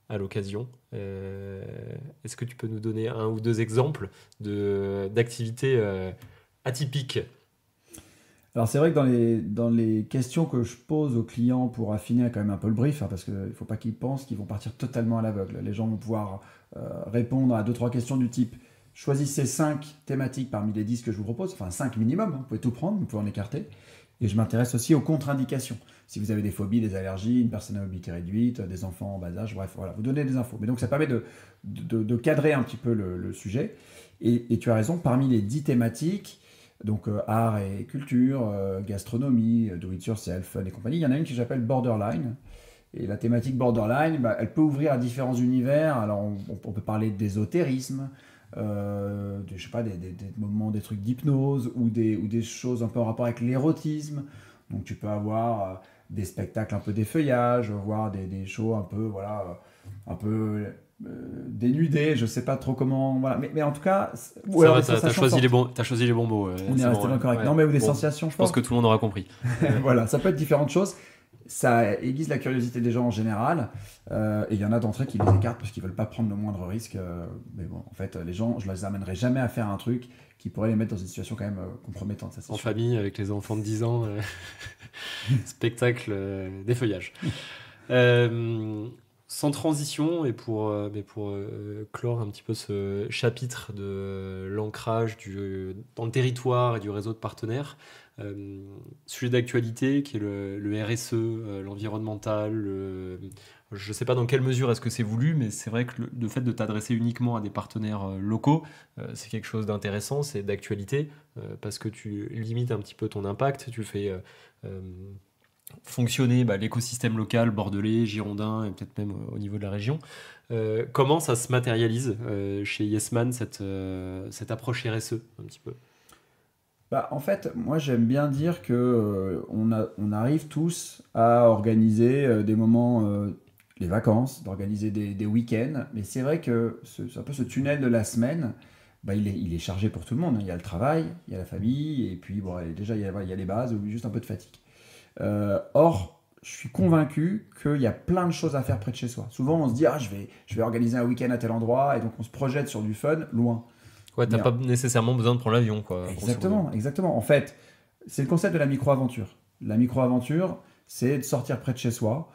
Speaker 1: à l'occasion. Est-ce que tu peux nous donner un ou deux exemples d'activités atypiques?
Speaker 2: Alors c'est vrai que dans les questions que je pose aux clients pour affiner quand même un peu le brief, parce qu'il ne faut pas qu'ils pensent qu'ils vont partir totalement à l'aveugle. Les gens vont pouvoir répondre à 2-3 questions du type choisissez 5 thématiques parmi les 10 que je vous propose, enfin 5 minimum, vous pouvez tout prendre, vous pouvez en écarter. Et je m'intéresse aussi aux contre-indications. Si vous avez des phobies, des allergies, une personne à mobilité réduite, des enfants en bas âge, bref, voilà, vous donnez des infos. Mais donc ça permet de cadrer un petit peu le sujet. Et tu as raison, parmi les 10 thématiques, donc art et culture, gastronomie, do it yourself, fun et compagnie, il y en a une que j'appelle borderline. Et la thématique borderline, elle peut ouvrir à différents univers. Alors on peut parler d'ésotérisme, je sais pas, des moments, des trucs d'hypnose ou des choses un peu en rapport avec l'érotisme. Donc tu peux avoir des spectacles un peu d'effeuillage, voir des shows un peu, voilà, un peu dénudés, je sais pas trop comment, voilà. Mais en tout cas, ou
Speaker 1: Ça
Speaker 2: alors
Speaker 1: va,
Speaker 2: des sensations fortes.
Speaker 1: t'as choisi les bons mots.
Speaker 2: On est
Speaker 1: C'est
Speaker 2: resté
Speaker 1: bon,
Speaker 2: dans le correct.
Speaker 1: ouais.
Speaker 2: Non, mais ou des
Speaker 1: Bon,
Speaker 2: sensations
Speaker 1: je pense que
Speaker 2: fortes.
Speaker 1: tout le monde aura compris.
Speaker 2: Voilà, ça peut être différentes choses. Ça aiguise la curiosité des gens en général. Et il y en a d'entre eux qui les écartent parce qu'ils veulent pas prendre le moindre risque. Mais bon, en fait, les gens, je les amènerai jamais à faire un truc qui pourrait les mettre dans une situation quand même compromettante. Ça, c'est
Speaker 1: En
Speaker 2: sûr.
Speaker 1: famille, avec les enfants de 10 ans, spectacle d'effeuillage. Euh, Sans transition, et pour clore un petit peu ce chapitre de l'ancrage dans le territoire et du réseau de partenaires, sujet d'actualité qui est le RSE, l'environnemental. Je ne sais pas dans quelle mesure est-ce que c'est voulu, mais c'est vrai que le fait de t'adresser uniquement à des partenaires locaux, c'est quelque chose d'intéressant, c'est d'actualité, parce que tu limites un petit peu ton impact, tu fais euh, fonctionner l'écosystème local, bordelais, girondin, et peut-être même au niveau de la région. Comment ça se matérialise chez Yesman, cette approche RSE, un petit peu?
Speaker 2: Bah, en fait, moi j'aime bien dire que on arrive tous à organiser des moments, les vacances, d'organiser des week-ends, mais c'est vrai que c'est un peu ce tunnel de la semaine, bah, il est chargé pour tout le monde, hein. Il y a le travail, il y a la famille, et puis bon, et déjà il y a les bases, ou juste un peu de fatigue. Or, je suis convaincu qu'il y a plein de choses à faire près de chez soi. Souvent, on se dit, ah, je vais organiser un week-end à tel endroit, et donc on se projette sur du fun, loin.
Speaker 1: Ouais, t'as
Speaker 2: Mais
Speaker 1: pas nécessairement besoin de prendre l'avion, quoi, grosso modo.
Speaker 2: exactement, exactement. En fait, c'est le concept de la micro-aventure. La micro-aventure, c'est de sortir près de chez soi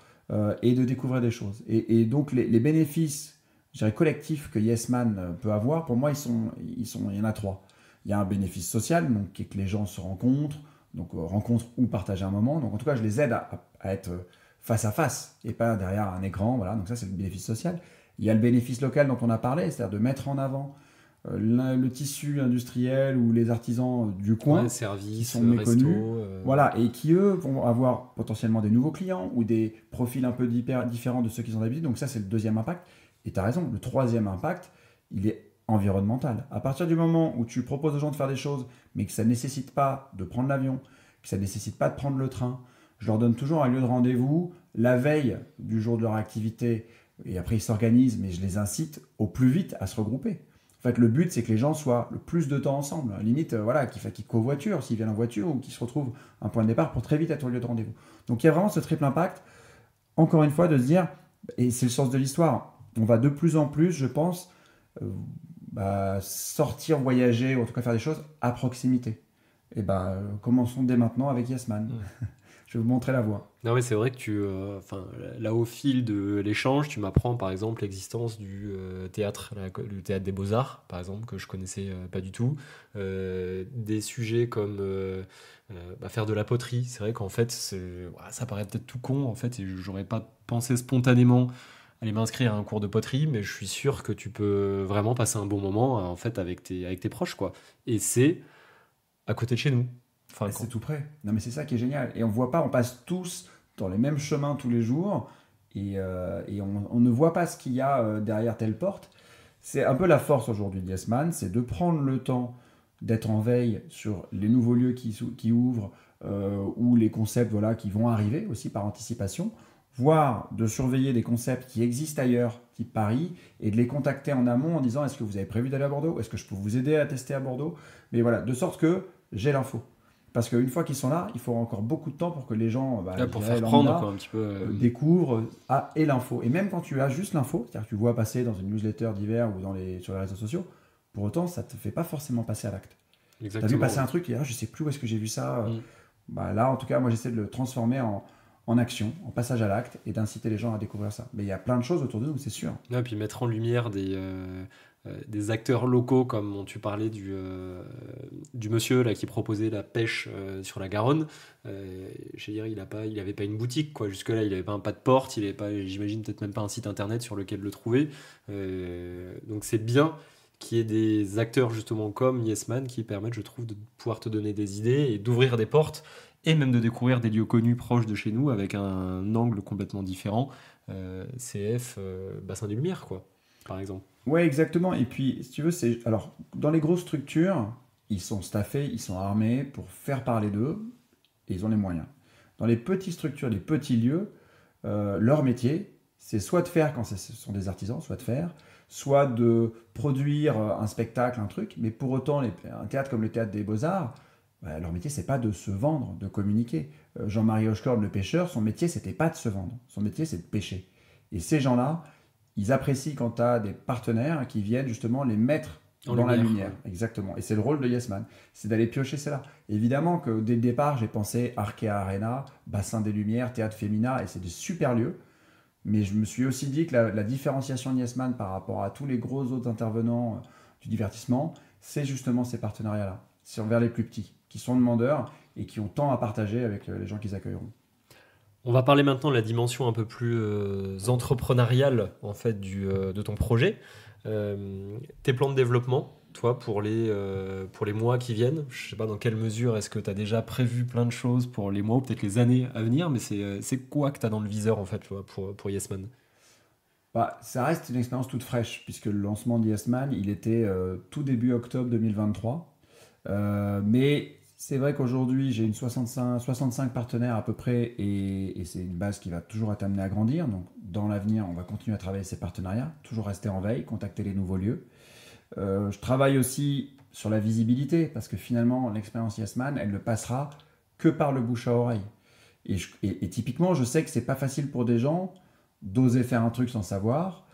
Speaker 2: et de découvrir des choses. Et donc, les bénéfices, je dirais, collectifs que Yesman peut avoir, pour moi, il y en a trois. Il y a un bénéfice social, donc, qui est que les gens se rencontrent, donc rencontrent ou partagent un moment. Donc, en tout cas, je les aide à être face à face et pas derrière un écran. Voilà, donc ça, c'est le bénéfice social. Il y a le bénéfice local dont on a parlé, c'est-à-dire de mettre en avant le tissu industriel ou les artisans du
Speaker 1: Ouais,
Speaker 2: coin qui
Speaker 1: service,
Speaker 2: sont
Speaker 1: resto.
Speaker 2: méconnus, voilà, et qui eux vont avoir potentiellement des nouveaux clients ou des profils un peu différents de ceux qu'ils ont d'habitude. Donc ça, c'est le deuxième impact. Et tu as raison, le troisième impact, il est environnemental. À partir du moment où tu proposes aux gens de faire des choses, mais que ça ne nécessite pas de prendre l'avion, que ça ne nécessite pas de prendre le train, je leur donne toujours un lieu de rendez-vous la veille du jour de leur activité, et après ils s'organisent, mais je les incite au plus vite à se regrouper. En fait, le but, c'est que les gens soient le plus de temps ensemble. Limite, voilà, qu'ils covoiturent, s'ils viennent en voiture, ou qu'ils se retrouvent à un point de départ pour très vite être au lieu de rendez-vous. Donc il y a vraiment ce triple impact, encore une fois, de se dire, et c'est le sens de l'histoire, on va de plus en plus, je pense, sortir, voyager, ou en tout cas faire des choses à proximité. Et commençons dès maintenant avec Yesman.
Speaker 1: Ouais.
Speaker 2: Je vais vous montrer la voie.
Speaker 1: Non, mais c'est vrai que là, au fil de l'échange, tu m'apprends par exemple l'existence du théâtre, le théâtre des Beaux-Arts, par exemple, que je connaissais pas du tout. Des sujets comme faire de la poterie. C'est vrai qu'en fait, voilà, ça paraît peut-être tout con, en fait, et j'aurais pas pensé spontanément aller m'inscrire à un cours de poterie, mais je suis sûr que tu peux vraiment passer un bon moment en fait avec tes proches, quoi. Et c'est à côté de chez nous. Enfin,
Speaker 2: C'est tout près. Non, mais c'est ça qui est génial. Et on voit pas, on passe tous dans les mêmes chemins tous les jours, et on ne voit pas ce qu'il y a derrière telle porte. C'est un peu la force aujourd'hui d'Yesman, c'est de prendre le temps d'être en veille sur les nouveaux lieux qui ouvrent, ou les concepts, voilà, qui vont arriver aussi par anticipation, voire de surveiller des concepts qui existent ailleurs, type Paris, et de les contacter en amont en disant est-ce que vous avez prévu d'aller à Bordeaux? Est-ce que je peux vous aider à tester à Bordeaux? Mais voilà, de sorte que j'ai l'info. Parce qu'une fois qu'ils sont là, il faut encore beaucoup de temps pour que les gens,
Speaker 1: là, pour
Speaker 2: je dirais,
Speaker 1: faire prendre
Speaker 2: lambda,
Speaker 1: quoi, un petit peu.
Speaker 2: découvrent et l'info. Et même quand tu as juste l'info, c'est-à-dire que tu vois passer dans une newsletter d'hiver ou sur les réseaux sociaux, pour autant, ça ne te fait pas forcément passer à l'acte. Tu as vu
Speaker 1: Exactement.
Speaker 2: passer un truc et je sais plus où est-ce que j'ai vu ça.
Speaker 1: Mm.
Speaker 2: Là, en tout cas, moi, j'essaie de le transformer en action, en passage à l'acte, et d'inciter les gens à découvrir ça. Mais il y a plein de choses autour de nous, c'est sûr.
Speaker 1: Et puis mettre en lumière des acteurs locaux, comme tu parlais du monsieur là, qui proposait la pêche sur la Garonne. Je veux dire, il avait pas une boutique, quoi. Jusque-là, il avait pas un pas de porte, il avait pas, j'imagine peut-être même pas un site internet sur lequel le trouver. Donc c'est bien qu'il y ait des acteurs justement comme Yesman qui permettent, je trouve, de pouvoir te donner des idées et d'ouvrir des portes et même de découvrir des lieux connus proches de chez nous avec un angle complètement différent. CF, Bassin des Lumières, quoi, par exemple.
Speaker 2: Ouais, exactement. Et puis, si tu veux, alors dans les grosses structures, ils sont staffés, ils sont armés pour faire parler d'eux et ils ont les moyens. Dans les petites structures, les petits lieux, leur métier, c'est soit de faire quand ce sont des artisans, soit de faire, soit de produire un spectacle, un truc. Mais pour autant, un théâtre comme le théâtre des Beaux-Arts, bah, leur métier, c'est pas de se vendre, de communiquer. Jean-Marie Hochecorne, le pêcheur, son métier, c'était pas de se vendre. Son métier, c'est de pêcher. Et ces gens-là, ils apprécient quand tu as des partenaires qui viennent justement les mettre
Speaker 1: En
Speaker 2: dans la
Speaker 1: lumière,
Speaker 2: lumière.
Speaker 1: quoi.
Speaker 2: Exactement. Et c'est le rôle de Yes Man. C'est d'aller piocher cela. Évidemment que dès le départ, j'ai pensé Arkea Arena, Bassin des Lumières, Théâtre Femina, et c'est des super lieux. Mais je me suis aussi dit que la différenciation de Yes Man par rapport à tous les gros autres intervenants du divertissement, c'est justement ces partenariats-là. C'est envers les plus petits, qui sont demandeurs et qui ont tant à partager avec les gens qu'ils accueilleront.
Speaker 1: On va parler maintenant de la dimension un peu plus entrepreneuriale en fait de ton projet. Tes plans de développement, toi, pour les mois qui viennent. Je sais pas dans quelle mesure est-ce que tu as déjà prévu plein de choses pour les mois ou peut-être les années à venir, mais c'est quoi que tu as dans le viseur en fait, tu vois, pour Yes Man?
Speaker 2: Bah, ça reste une expérience toute fraîche, puisque le lancement d'Yes Man, il était tout début octobre 2023. Mais c'est vrai qu'aujourd'hui, j'ai 65 partenaires à peu près, et c'est une base qui va toujours être amenée à grandir. Donc, dans l'avenir, on va continuer à travailler ces partenariats, toujours rester en veille, contacter les nouveaux lieux. Je travaille aussi sur la visibilité, parce que finalement, l'expérience Yes Man, elle ne passera que par le bouche à oreille. Et typiquement, je sais que c'est pas facile pour des gens d'oser faire un truc sans savoir.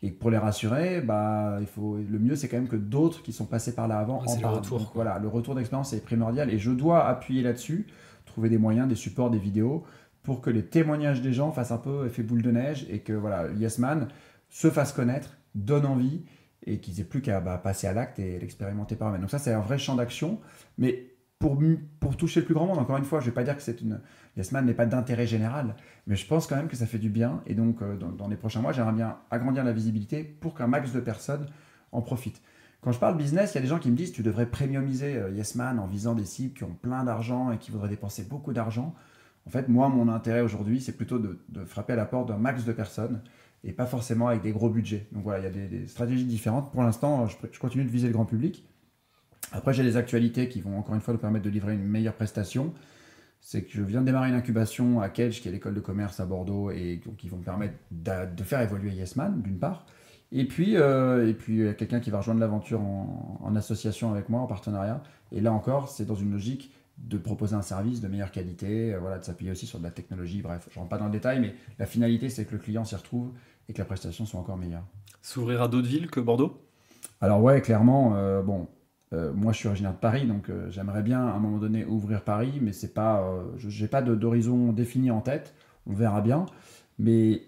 Speaker 2: Et pour les rassurer, bah, le mieux, c'est quand même que d'autres qui sont passés par là avant
Speaker 1: Ouais,
Speaker 2: en
Speaker 1: c'est le
Speaker 2: parlent.
Speaker 1: retour,
Speaker 2: Donc
Speaker 1: quoi.
Speaker 2: voilà, le retour d'expérience est primordial et je dois appuyer là-dessus, trouver des moyens, des supports, des vidéos pour que les témoignages des gens fassent un peu effet boule de neige et que voilà, Yes Man se fasse connaître, donne envie et qu'ils aient plus qu'à passer à l'acte et l'expérimenter par eux-mêmes. Donc ça, c'est un vrai champ d'action. Mais pour toucher le plus grand monde, encore une fois, je ne vais pas dire que Yes Man n'est pas d'intérêt général, mais je pense quand même que ça fait du bien. Et donc, dans les prochains mois, j'aimerais bien agrandir la visibilité pour qu'un max de personnes en profitent. Quand je parle business, il y a des gens qui me disent tu devrais premiumiser Yes Man en visant des cibles qui ont plein d'argent et qui voudraient dépenser beaucoup d'argent. En fait, moi, mon intérêt aujourd'hui, c'est plutôt de frapper à la porte d'un max de personnes et pas forcément avec des gros budgets. Donc voilà, il y a des stratégies différentes. Pour l'instant, je continue de viser le grand public. Après, j'ai des actualités qui vont encore une fois nous permettre de livrer une meilleure prestation. C'est que je viens de démarrer une incubation à Kedge, qui est l'école de commerce à Bordeaux, et donc ils vont me permettre de faire évoluer Yesman, d'une part. Et puis il y a quelqu'un qui va rejoindre l'aventure en association avec moi, en partenariat. Et là encore, c'est dans une logique de proposer un service de meilleure qualité, voilà, de s'appuyer aussi sur de la technologie. Bref, je ne rentre pas dans le détail, mais la finalité, c'est que le client s'y retrouve et que la prestation soit encore meilleure.
Speaker 1: S'ouvrir à d'autres villes que Bordeaux?
Speaker 2: Alors ouais, clairement, bon, moi je suis originaire de Paris, donc j'aimerais bien à un moment donné ouvrir Paris, mais c'est pas, je n'ai pas d'horizon défini en tête, on verra bien. Mais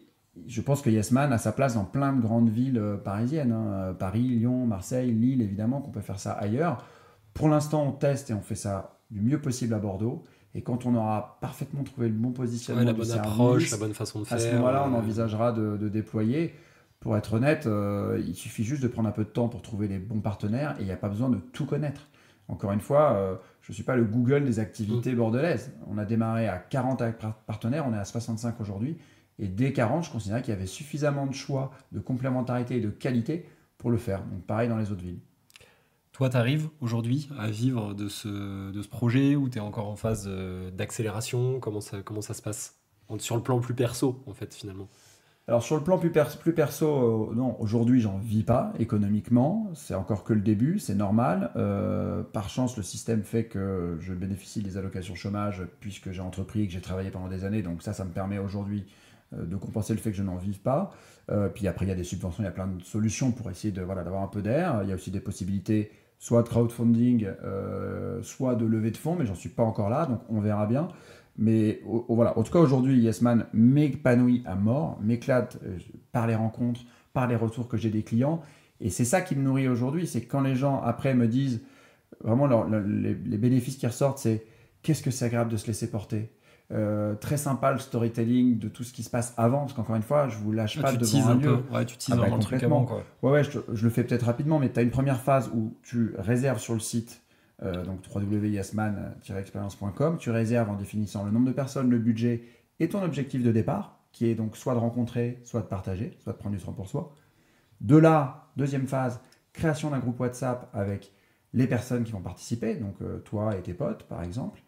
Speaker 2: je pense que Yes Man a sa place dans plein de grandes villes parisiennes, hein, Paris, Lyon, Marseille, Lille, évidemment qu'on peut faire ça ailleurs. Pour l'instant, on teste et on fait ça du mieux possible à Bordeaux. Et quand on aura parfaitement trouvé le bon
Speaker 1: Ouais,
Speaker 2: positionnement
Speaker 1: la
Speaker 2: du
Speaker 1: bonne approche, la
Speaker 2: service,
Speaker 1: bonne façon de
Speaker 2: à ce
Speaker 1: faire.
Speaker 2: moment-là, on envisagera de déployer. Pour être honnête, il suffit juste de prendre un peu de temps pour trouver les bons partenaires et il n'y a pas besoin de tout connaître. Encore une fois, je ne suis pas le Google des activités bordelaise. On a démarré à 40 partenaires, on est à 65 aujourd'hui. Et dès 40, je considérais qu'il y avait suffisamment de choix, de complémentarité et de qualité pour le faire. Donc pareil dans les autres villes.
Speaker 1: Toi, tu arrives aujourd'hui à vivre de ce projet ou tu es encore en phase d'accélération? Comment ça se passe? Sur le plan plus perso, en fait, finalement.
Speaker 2: Alors sur le plan plus perso, non, aujourd'hui j'en vis pas économiquement, c'est encore que le début, c'est normal. Par chance, le système fait que je bénéficie des allocations chômage puisque j'ai entrepris et que j'ai travaillé pendant des années, donc ça me permet aujourd'hui de compenser le fait que je n'en vive pas. Puis après, il y a des subventions, il y a plein de solutions pour essayer voilà, d'avoir un peu d'air. Il y a aussi des possibilités soit de crowdfunding, soit de levée de fonds, mais j'en suis pas encore là, donc on verra bien. Mais voilà, en tout cas aujourd'hui, Yesman m'épanouit à mort, m'éclate par les rencontres, par les retours que j'ai des clients. Et c'est ça qui me nourrit aujourd'hui, c'est quand les gens après me disent, vraiment les bénéfices qui ressortent, c'est qu'est-ce que c'est agréable de se laisser porter. Très sympa le storytelling de tout ce qui se passe avant, parce qu'encore une fois, je vous lâche
Speaker 1: Ah,
Speaker 2: pas
Speaker 1: tu
Speaker 2: devant
Speaker 1: teases
Speaker 2: un
Speaker 1: un
Speaker 2: lieu.
Speaker 1: peu. Ouais, tu teases
Speaker 2: Ah bah
Speaker 1: vraiment le truc avant,
Speaker 2: complètement.
Speaker 1: quoi.
Speaker 2: Ouais, je le fais peut-être rapidement, mais tu as une première phase où tu réserves sur le site, donc www.yasman-experience.com, tu réserves en définissant le nombre de personnes, le budget et ton objectif de départ, qui est donc soit de rencontrer, soit de partager, soit de prendre du temps pour soi. De là, deuxième phase, création d'un groupe WhatsApp avec les personnes qui vont participer, donc toi et tes potes par exemple.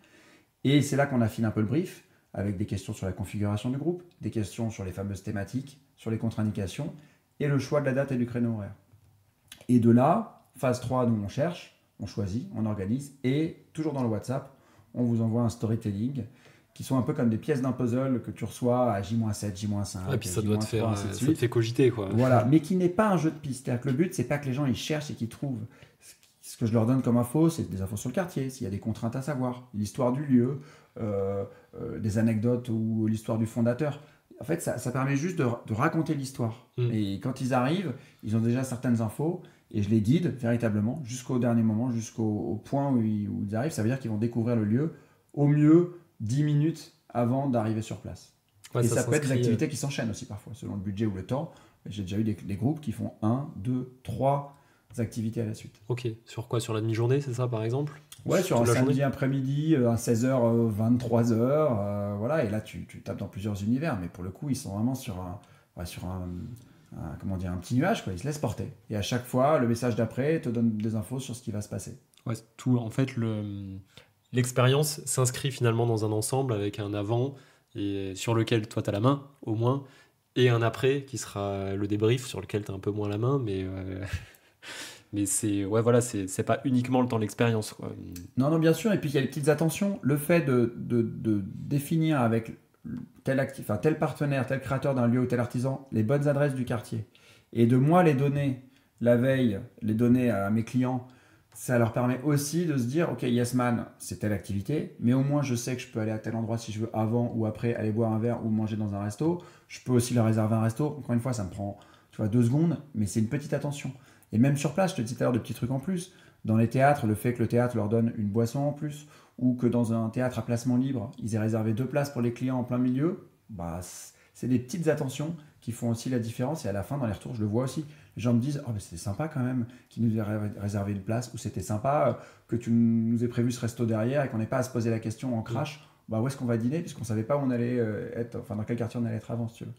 Speaker 2: Et c'est là qu'on affine un peu le brief, avec des questions sur la configuration du groupe, des questions sur les fameuses thématiques, sur les contre-indications, et le choix de la date et du créneau horaire. Et de là, phase 3, nous on cherche, on choisit, on organise, et toujours dans le WhatsApp, on vous envoie un storytelling, qui sont un peu comme des pièces d'un puzzle que tu reçois à J-7, J-5,
Speaker 1: Et puis ça
Speaker 2: J-3,
Speaker 1: te faire,
Speaker 2: ainsi de
Speaker 1: ça
Speaker 2: suite.
Speaker 1: te fait cogiter, quoi.
Speaker 2: Voilà, mais qui n'est pas un jeu de piste. C'est-à-dire que le but, c'est pas que les gens ils cherchent et qu'ils trouvent. Ce que je leur donne comme info, c'est des infos sur le quartier, s'il y a des contraintes à savoir, l'histoire du lieu, des anecdotes ou l'histoire du fondateur. En fait, ça permet juste de raconter l'histoire. Et quand ils arrivent, ils ont déjà certaines infos et je les guide véritablement jusqu'au dernier moment, jusqu'au point où ils arrivent. Ça veut dire qu'ils vont découvrir le lieu au mieux 10 minutes avant d'arriver sur place.
Speaker 1: Ouais,
Speaker 2: et ça peut être des
Speaker 1: s'inscrit,
Speaker 2: activités qui s'enchaînent aussi parfois, selon le budget ou le temps. J'ai déjà eu des groupes qui font 1, 2, 3 activités à la suite.
Speaker 1: Ok, sur quoi? Sur la demi-journée, c'est ça par exemple?
Speaker 2: Ouais, sur un
Speaker 1: Toute la
Speaker 2: samedi
Speaker 1: journée?
Speaker 2: après-midi, à 16h, 23h, voilà, et là tu tapes dans plusieurs univers, mais pour le coup, ils sont vraiment sur comment dire, un petit nuage, quoi. Ils se laissent porter. Et à chaque fois, le message d'après te donne des infos sur ce qui va se passer.
Speaker 1: Ouais, c'est tout, en fait, l'expérience s'inscrit finalement dans un ensemble avec un avant et sur lequel toi tu as la main, au moins, et un après qui sera le débrief sur lequel tu as un peu moins la main, mais c'est ouais, voilà, c'est pas uniquement le temps de l'expérience, quoi.
Speaker 2: Non, non, bien sûr, et puis il y a les petites attentions. Le fait de définir avec tel partenaire, tel créateur d'un lieu ou tel artisan, les bonnes adresses du quartier, et de moi les donner la veille, les donner à mes clients, ça leur permet aussi de se dire, ok, Yesman, c'est telle activité, mais au moins je sais que je peux aller à tel endroit si je veux avant ou après aller boire un verre ou manger dans un resto. Je peux aussi leur réserver un resto. Encore une fois, ça me prend 2 secondes, mais c'est une petite attention. Et même sur place, je te dis tout à l'heure de petits trucs en plus. Dans les théâtres, le fait que le théâtre leur donne une boisson en plus, ou que dans un théâtre à placement libre, ils aient réservé 2 places pour les clients en plein milieu, bah, c'est des petites attentions qui font aussi la différence. Et à la fin, dans les retours, je le vois aussi. Les gens me disent, oh, mais c'était sympa quand même qu'ils nous aient réservé une place, ou c'était sympa que tu nous aies prévu ce resto derrière et qu'on n'ait pas à se poser la question en crash, bah, où est-ce qu'on va dîner, puisqu'on ne savait pas où on allait être, enfin dans quel quartier on allait être avant, si tu veux.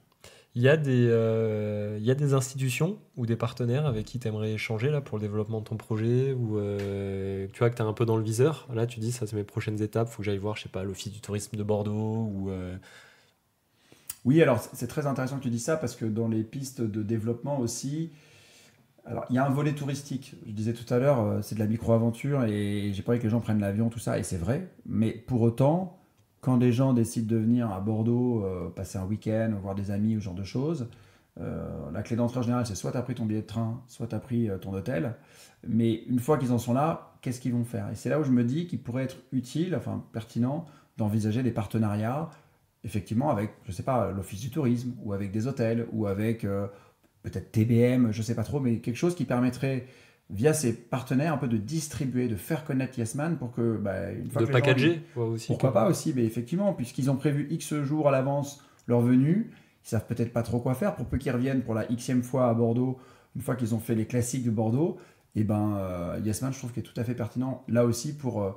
Speaker 1: Il y a des institutions ou des partenaires avec qui tu aimerais échanger là, pour le développement de ton projet ou tu vois que tu es un peu dans le viseur. Là, tu dis, ça c'est mes prochaines étapes, il faut que j'aille voir, je sais pas, l'Office du tourisme de Bordeaux ou.
Speaker 2: Oui, alors c'est très intéressant que tu dis ça parce que dans les pistes de développement aussi, alors il y a un volet touristique. Je disais tout à l'heure, c'est de la micro-aventure et j'ai pas envie que les gens prennent l'avion, tout ça, et c'est vrai. Mais pour autant, quand des gens décident de venir à Bordeaux, passer un week-end, voir des amis ou ce genre de choses, la clé d'entrée en général, c'est soit tu as pris ton billet de train, soit tu as pris ton hôtel. Mais une fois qu'ils en sont là, qu'est-ce qu'ils vont faire? Et c'est là où je me dis qu'il pourrait être utile, enfin pertinent, d'envisager des partenariats effectivement avec, je sais pas, l'Office du tourisme, ou avec des hôtels, ou avec peut-être TBM, je sais pas trop, mais quelque chose qui permettrait, via ses partenaires, un peu de distribuer, de faire connaître Yesman pour que, bah, une fois
Speaker 1: de
Speaker 2: que les gens...
Speaker 1: packager ouais, aussi.
Speaker 2: Pourquoi pas aussi, mais effectivement, puisqu'ils ont prévu X jours à l'avance leur venue, ils savent peut-être pas trop quoi faire, pour peu qu'ils reviennent pour la Xème fois à Bordeaux, une fois qu'ils ont fait les classiques de Bordeaux, et ben Yesman, je trouve qu'il est tout à fait pertinent, là aussi, pour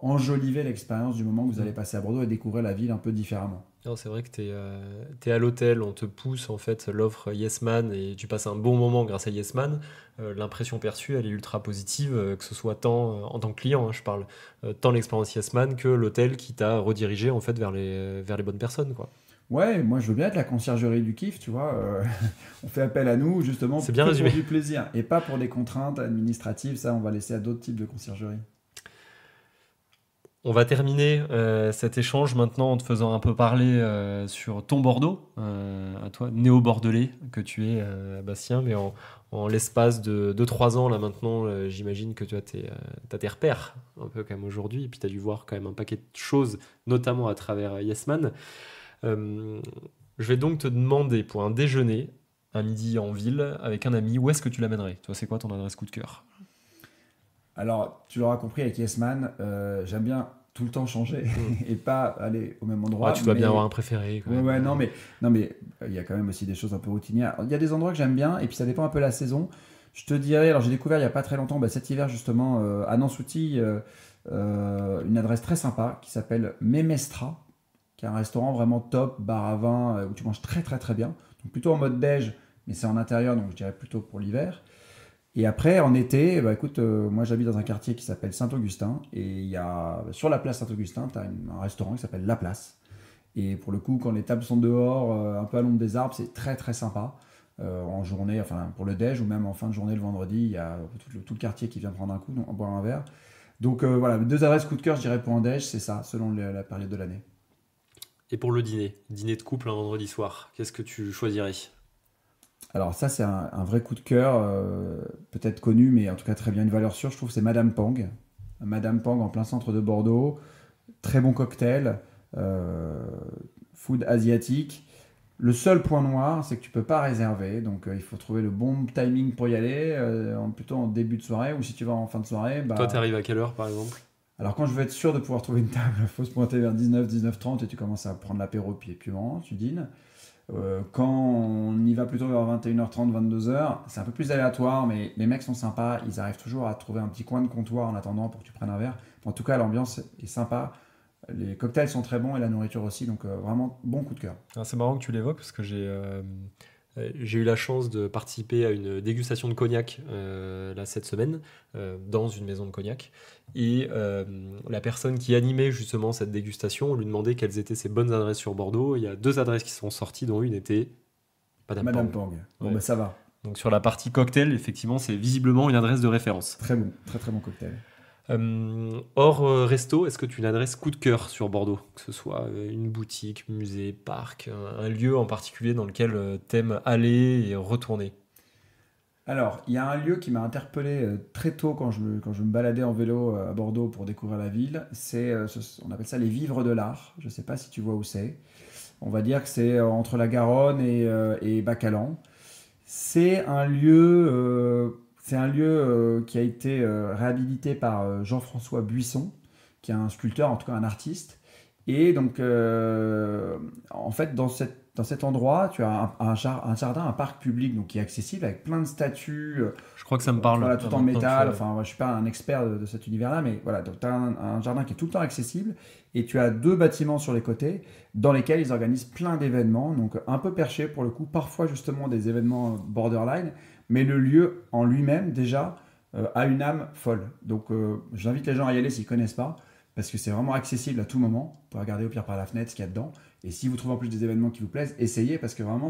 Speaker 2: enjoliver l'expérience du moment que vous allez passer à Bordeaux et découvrir la ville un peu différemment.
Speaker 1: Non, c'est vrai que t'es à l'hôtel, on te pousse en fait l'offre Yesman et tu passes un bon moment grâce à Yesman. L'impression perçue, elle est ultra positive, que ce soit tant en tant que client, hein, je parle, tant l'expérience Yesman que l'hôtel qui t'a redirigé en fait vers les bonnes personnes, quoi.
Speaker 2: Ouais, moi je veux bien être la conciergerie du kiff, tu vois. On fait appel à nous justement
Speaker 1: C'est bien
Speaker 2: que
Speaker 1: résumé.
Speaker 2: pour du plaisir et pas pour des contraintes administratives. Ça, on va laisser à d'autres types de conciergerie.
Speaker 1: On va terminer cet échange maintenant en te faisant un peu parler sur ton Bordeaux, à toi, néo-bordelais que tu es, Bastien, mais en l'espace de 2-3 ans, là maintenant, j'imagine que tu as t'as tes repères, un peu comme aujourd'hui, et puis tu as dû voir quand même un paquet de choses, notamment à travers Yesman. Euh, je vais donc te demander pour un déjeuner, un midi en ville, avec un ami, où est-ce que tu l'amènerais? Toi, c'est quoi ton adresse coup de cœur?
Speaker 2: Alors, tu l'auras compris avec Yesman, j'aime bien tout le temps changer et pas aller au même
Speaker 1: Ah,
Speaker 2: endroit.
Speaker 1: tu dois bien avoir
Speaker 2: Mais
Speaker 1: un préféré quand
Speaker 2: ouais,
Speaker 1: même.
Speaker 2: ouais, non mais il y a quand même aussi des choses un peu routinières. Il y a des endroits que j'aime bien et puis ça dépend un peu de la saison. Je te dirais, alors j'ai découvert il y a pas très longtemps, bah, cet hiver justement, à Nansouty, une adresse très sympa qui s'appelle Memestra, qui est un restaurant vraiment top, bar à vin, où tu manges très très très bien. Donc plutôt en mode déj, mais c'est en intérieur, donc je dirais plutôt pour l'hiver. Et après, en été, bah, écoute, moi j'habite dans un quartier qui s'appelle Saint-Augustin, et il y a, sur la place Saint-Augustin, tu as un restaurant qui s'appelle La Place. Et pour le coup, quand les tables sont dehors, un peu à l'ombre des arbres, c'est très très sympa. En journée, enfin pour le déj, ou même en fin de journée le vendredi, il y a tout le quartier qui vient prendre un coup, donc, boire un verre. Donc voilà, 2 adresses coup de cœur, je dirais pour un déj, c'est ça, selon la période de l'année.
Speaker 1: Et pour le dîner de couple un vendredi soir, qu'est-ce que tu choisirais?
Speaker 2: Alors ça, c'est un vrai coup de cœur, peut-être connu, mais en tout cas très bien une valeur sûre, je trouve, c'est Madame Pang. Madame Pang en plein centre de Bordeaux, très bon cocktail, euh, food asiatique. Le seul point noir, c'est que tu peux pas réserver, donc il faut trouver le bon timing pour y aller, plutôt en début de soirée, ou si tu vas en fin de soirée,
Speaker 1: Toi,
Speaker 2: bah...
Speaker 1: t'arrives à quelle heure, par exemple?
Speaker 2: Alors quand je veux être sûr de pouvoir trouver une table, il faut se pointer vers 19, 19h30 et tu commences à prendre l'apéro, puis bon, tu dînes. Quand on y va plutôt vers 21h30, 22h, c'est un peu plus aléatoire, mais les mecs sont sympas, ils arrivent toujours à trouver un petit coin de comptoir en attendant pour que tu prennes un verre. En tout cas, l'ambiance est sympa, les cocktails sont très bons et la nourriture aussi, donc vraiment bon coup de cœur.
Speaker 1: Alors, c'est marrant que tu l'évoques parce que j'ai eu la chance de participer à une dégustation de cognac là, cette semaine dans une maison de cognac. Et la personne qui animait justement cette dégustation, on lui demandait quelles étaient ses bonnes adresses sur Bordeaux. Il y a 2 adresses qui sont sorties, dont une était Madame
Speaker 2: Madame
Speaker 1: Pang.
Speaker 2: Pang, bon
Speaker 1: Ouais.
Speaker 2: bah ça va,
Speaker 1: Donc sur la partie cocktail, effectivement, c'est visiblement une adresse de référence.
Speaker 2: très bon, très très bon cocktail.
Speaker 1: Hors resto, est-ce que tu as une adresse coup de cœur sur Bordeaux? Que ce soit une boutique, musée, parc, un lieu en particulier dans lequel t'aimes aller et retourner?
Speaker 2: Alors, il y a un lieu qui m'a interpellé très tôt quand je me baladais en vélo à Bordeaux pour découvrir la ville. On appelle ça les Vivres de l'Art. Je ne sais pas si tu vois où c'est. On va dire que c'est entre la Garonne et Bacalan. C'est un lieu qui a été réhabilité par Jean-François Buisson, qui est un sculpteur, en tout cas un artiste. Et donc, en fait, dans cet endroit, tu as un jardin, un parc public donc, qui est accessible avec plein de statues,
Speaker 1: Je crois que ça me parle.
Speaker 2: voilà,
Speaker 1: là,
Speaker 2: tout en
Speaker 1: maintenant que
Speaker 2: métal. Enfin, moi, je suis pas un expert de cet univers-là, mais voilà, donc tu as un jardin qui est tout le temps accessible et tu as 2 bâtiments sur les côtés dans lesquels ils organisent plein d'événements, donc un peu perchés pour le coup, parfois justement des événements borderline, mais le lieu en lui-même déjà a une âme folle. Donc, j'invite les gens à y aller s'ils connaissent pas. Parce que c'est vraiment accessible à tout moment. Vous pouvez regarder au pire par la fenêtre ce qu'il y a dedans. Et si vous trouvez en plus des événements qui vous plaisent, essayez parce que vraiment,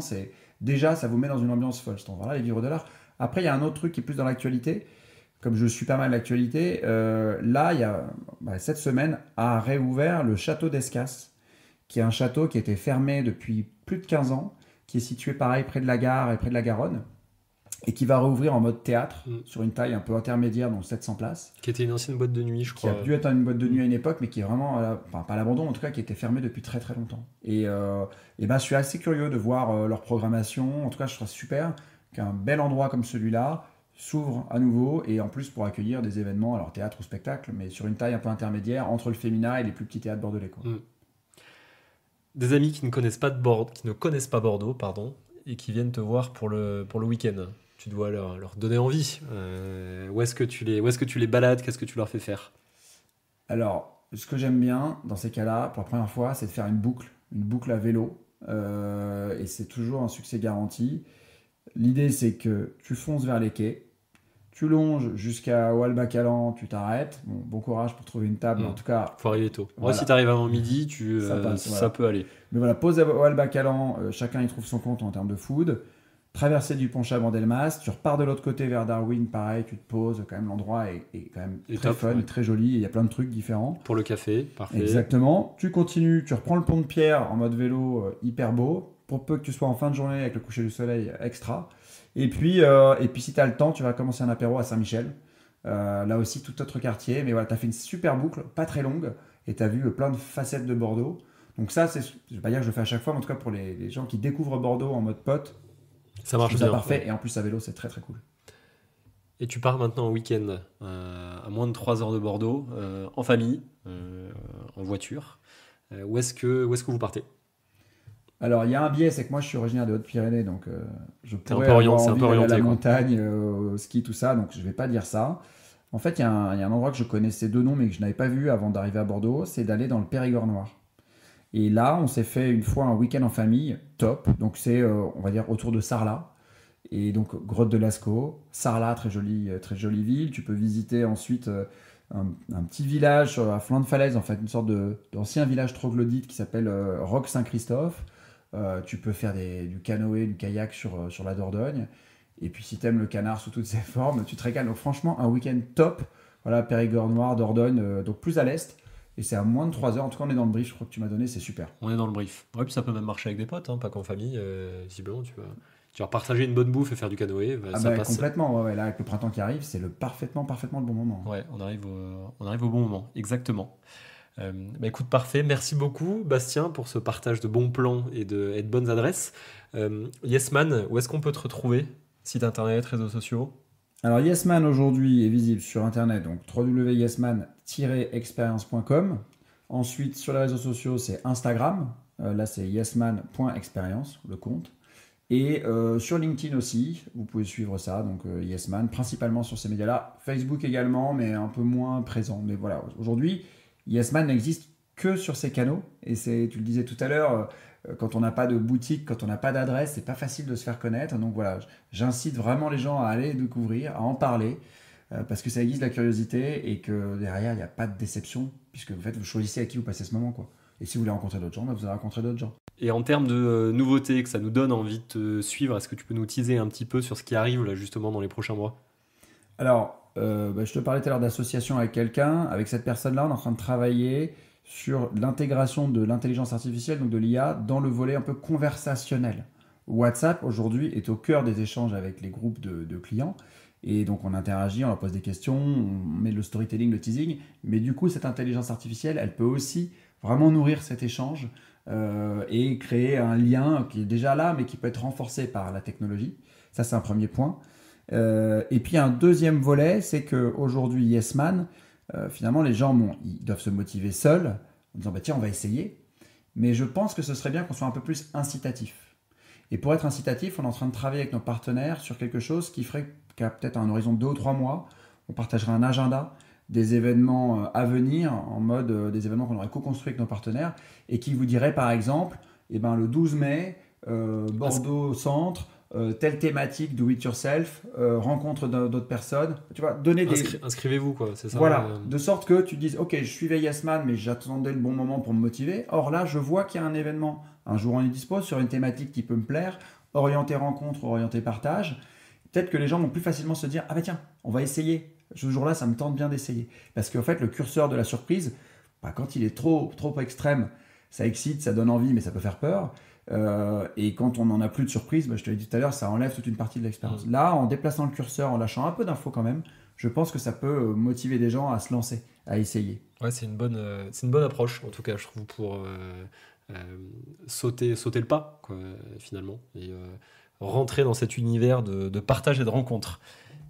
Speaker 2: déjà, ça vous met dans une ambiance folle. Cet endroit-là, les Vivres de l'Art. Après, il y a un autre truc qui est plus dans l'actualité. Comme je suis pas mal l'actualité, là, cette semaine, a réouvert le château d'Escas, qui est un château qui était fermé depuis plus de 15 ans, qui est situé pareil près de la gare et près de la Garonne, et qui va rouvrir en mode théâtre,
Speaker 1: Mm.
Speaker 2: sur une taille un peu intermédiaire, donc 700 places
Speaker 1: qui était une ancienne boîte de nuit, je
Speaker 2: qui a
Speaker 1: crois.
Speaker 2: dû être une boîte de nuit à une époque, mais qui est vraiment, enfin, pas à l'abandon, en tout cas, qui était fermée depuis très très longtemps. Et ben, je suis assez curieux de voir leur programmation. En tout cas, je trouve super qu'un bel endroit comme celui-là s'ouvre à nouveau, et en plus pour accueillir des événements, alors théâtre ou spectacle, mais sur une taille un peu intermédiaire entre le Femina et les plus petits théâtres bordelais, quoi.
Speaker 1: Mm. Des amis qui ne connaissent pas qui ne connaissent pas Bordeaux, pardon, et qui viennent te voir pour le week-end. Tu dois leur donner envie. Où est-ce que tu les balades? Qu'est-ce que tu leur fais faire?
Speaker 2: Alors, ce que j'aime bien dans ces cas-là, pour la première fois, c'est de faire une boucle à vélo, et c'est toujours un succès garanti. L'idée, c'est que tu fonces vers les quais, tu longes jusqu'à Walbacalan, tu t'arrêtes. Bon courage pour trouver une table,
Speaker 1: Mm.
Speaker 2: en tout cas,
Speaker 1: Faut arriver tôt. Moi,
Speaker 2: voilà,
Speaker 1: si tu arrives avant midi,
Speaker 2: ça passe.
Speaker 1: ça
Speaker 2: Voilà.
Speaker 1: peut aller.
Speaker 2: Mais voilà, pause à Walbacalan, chacun y trouve son compte en termes de food. Traversée du pont Chabandelmas, tu repars de l'autre côté vers Darwin, pareil, tu te poses, quand même l'endroit est quand même
Speaker 1: Et
Speaker 2: très
Speaker 1: top,
Speaker 2: fun,
Speaker 1: ouais.
Speaker 2: très joli, et il y a plein de trucs différents.
Speaker 1: Pour le café, parfait.
Speaker 2: Exactement. Tu continues, tu reprends le pont de Pierre en mode vélo hyper beau, pour peu que tu sois en fin de journée avec le coucher du soleil extra. Et puis si tu as le temps, tu vas commencer un apéro à Saint-Michel. Là aussi, tout autre quartier. Mais voilà, tu as fait une super boucle, pas très longue, et tu as vu plein de facettes de Bordeaux. Donc ça, je ne vais pas dire que je le fais à chaque fois, mais en tout cas pour les gens qui découvrent Bordeaux en mode pote,
Speaker 1: Ça
Speaker 2: je
Speaker 1: marche
Speaker 2: trouve ça
Speaker 1: bien.
Speaker 2: parfait.
Speaker 1: Ouais.
Speaker 2: Et en plus, à vélo, c'est très très cool.
Speaker 1: Et tu pars maintenant en week-end à moins de 3 heures de Bordeaux, en famille, en voiture. Où est-ce que vous partez?
Speaker 2: Alors, il y a un biais, c'est que moi, je suis originaire de Haute-Pyrénées, donc je
Speaker 1: T'es un
Speaker 2: pourrais
Speaker 1: peu
Speaker 2: avoir
Speaker 1: c'est un
Speaker 2: envie
Speaker 1: peu
Speaker 2: d'aller à
Speaker 1: orienté,
Speaker 2: la
Speaker 1: quoi.
Speaker 2: montagne, au ski, tout ça, donc je vais pas dire ça. En fait, il y a un endroit que je connaissais de nom, mais que je n'avais pas vu avant d'arriver à Bordeaux, c'est d'aller dans le Périgord noir. Et là, on s'est fait une fois un week-end en famille, top. Donc c'est, on va dire, autour de Sarlat. Et donc, grotte de Lascaux, Sarlat, très jolie ville. Tu peux visiter ensuite un petit village à flanc de falaise, en fait, une sorte d'ancien village troglodyte qui s'appelle Roc Saint-Christophe. Tu peux faire du canoë, du kayak sur la Dordogne. Et puis, si tu aimes le canard sous toutes ses formes, tu te régales. Donc, franchement, un week-end top. Voilà, Périgord noir, Dordogne, donc plus à l'est. Et c'est à moins de 3 heures. En tout cas, on est dans le brief, je crois que tu m'as donné, c'est super.
Speaker 1: On est dans le brief. Ouais, puis ça peut même marcher avec des potes, pas qu'en famille. Visiblement, tu vas partager une bonne bouffe et faire du canoë. Ça passe.
Speaker 2: Complètement. Ouais, là, avec le printemps qui arrive, c'est parfaitement le bon moment.
Speaker 1: Ouais, on arrive au bon moment, exactement. Écoute, parfait. Merci beaucoup, Bastien, pour ce partage de bons plans et de bonnes adresses. Yesman, où est-ce qu'on peut te retrouver? Site internet, réseaux sociaux?
Speaker 2: Alors, Yesman aujourd'hui est visible sur internet, donc www.yesman-experience.com. Ensuite, sur les réseaux sociaux, c'est Instagram. Là, c'est yesman.experience, le compte. Et sur LinkedIn aussi, vous pouvez suivre ça, donc Yesman, principalement sur ces médias-là. Facebook également, mais un peu moins présent. Mais voilà, aujourd'hui, Yesman n'existe que sur ces canaux. Et tu le disais tout à l'heure, quand on n'a pas de boutique, quand on n'a pas d'adresse, c'est pas facile de se faire connaître. Donc voilà, j'incite vraiment les gens à aller découvrir, à en parler, parce que ça aiguise la curiosité et que derrière, il n'y a pas de déception, puisque en fait, vous choisissez à qui vous passez ce moment, quoi. Et si vous voulez rencontrer d'autres gens, vous allez rencontrer d'autres gens.
Speaker 1: Et en termes de nouveautés, que ça nous donne envie de te suivre, est-ce que tu peux nous teaser un petit peu sur ce qui arrive là justement dans les prochains mois?
Speaker 2: Alors, je te parlais tout à l'heure d'association avec quelqu'un. Avec cette personne-là, on est en train de travailler sur l'intégration de l'intelligence artificielle, donc de l'IA, dans le volet un peu conversationnel. WhatsApp, aujourd'hui, est au cœur des échanges avec les groupes de clients. Et donc, on interagit, on leur pose des questions, on met le storytelling, le teasing. Mais du coup, cette intelligence artificielle, elle peut aussi vraiment nourrir cet échange et créer un lien qui est déjà là, mais qui peut être renforcé par la technologie. Ça, c'est un premier point. Et puis, un deuxième volet, c'est qu'aujourd'hui, Yesman, finalement, les gens, ils doivent se motiver seuls en disant, tiens, on va essayer. Mais je pense que ce serait bien qu'on soit un peu plus incitatif. Et pour être incitatif, on est en train de travailler avec nos partenaires sur quelque chose qui ferait qu'à peut-être un horizon de 2 ou 3 mois, on partagerait un agenda des événements à venir, en mode des événements qu'on aurait co-construits avec nos partenaires, et qui vous dirait par exemple, le 12 mai, Bordeaux Centre, telle thématique, do it yourself, rencontre d'autres personnes, tu vois, donner des...
Speaker 1: Inscrivez-vous, quoi, c'est ça.
Speaker 2: Voilà, de sorte que tu dises, ok, je suivais Yesman, mais j'attendais le bon moment pour me motiver. Or là, je vois qu'il y a un événement, un jour on y dispose, sur une thématique qui peut me plaire, orienté rencontre, orienté partage. Peut-être que les gens vont plus facilement se dire, ah bah tiens, on va essayer. Ce jour-là, ça me tente bien d'essayer. Parce qu'en fait, le curseur de la surprise, quand il est trop extrême, ça excite, ça donne envie, mais ça peut faire peur. Et quand on n'en a plus de surprise, je te l'ai dit tout à l'heure, ça enlève toute une partie de l'expérience. Là, en déplaçant le curseur, en lâchant un peu d'infos quand même, je pense que ça peut motiver des gens à se lancer, à essayer.
Speaker 1: Ouais, c'est une bonne approche, en tout cas, je trouve, pour sauter le pas, quoi, finalement, et rentrer dans cet univers de partage et de rencontre.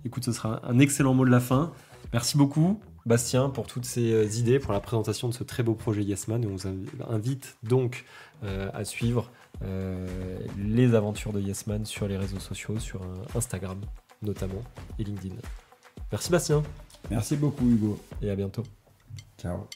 Speaker 1: Écoute, ce sera un excellent mot de la fin. Merci beaucoup, Bastien, pour toutes ces idées, pour la présentation de ce très beau projet Yesman. Et on vous invite donc à suivre les aventures de Yesman sur les réseaux sociaux, sur Instagram notamment, et LinkedIn. Merci Bastien.
Speaker 2: Merci beaucoup Hugo.
Speaker 1: Et à bientôt.
Speaker 2: Ciao.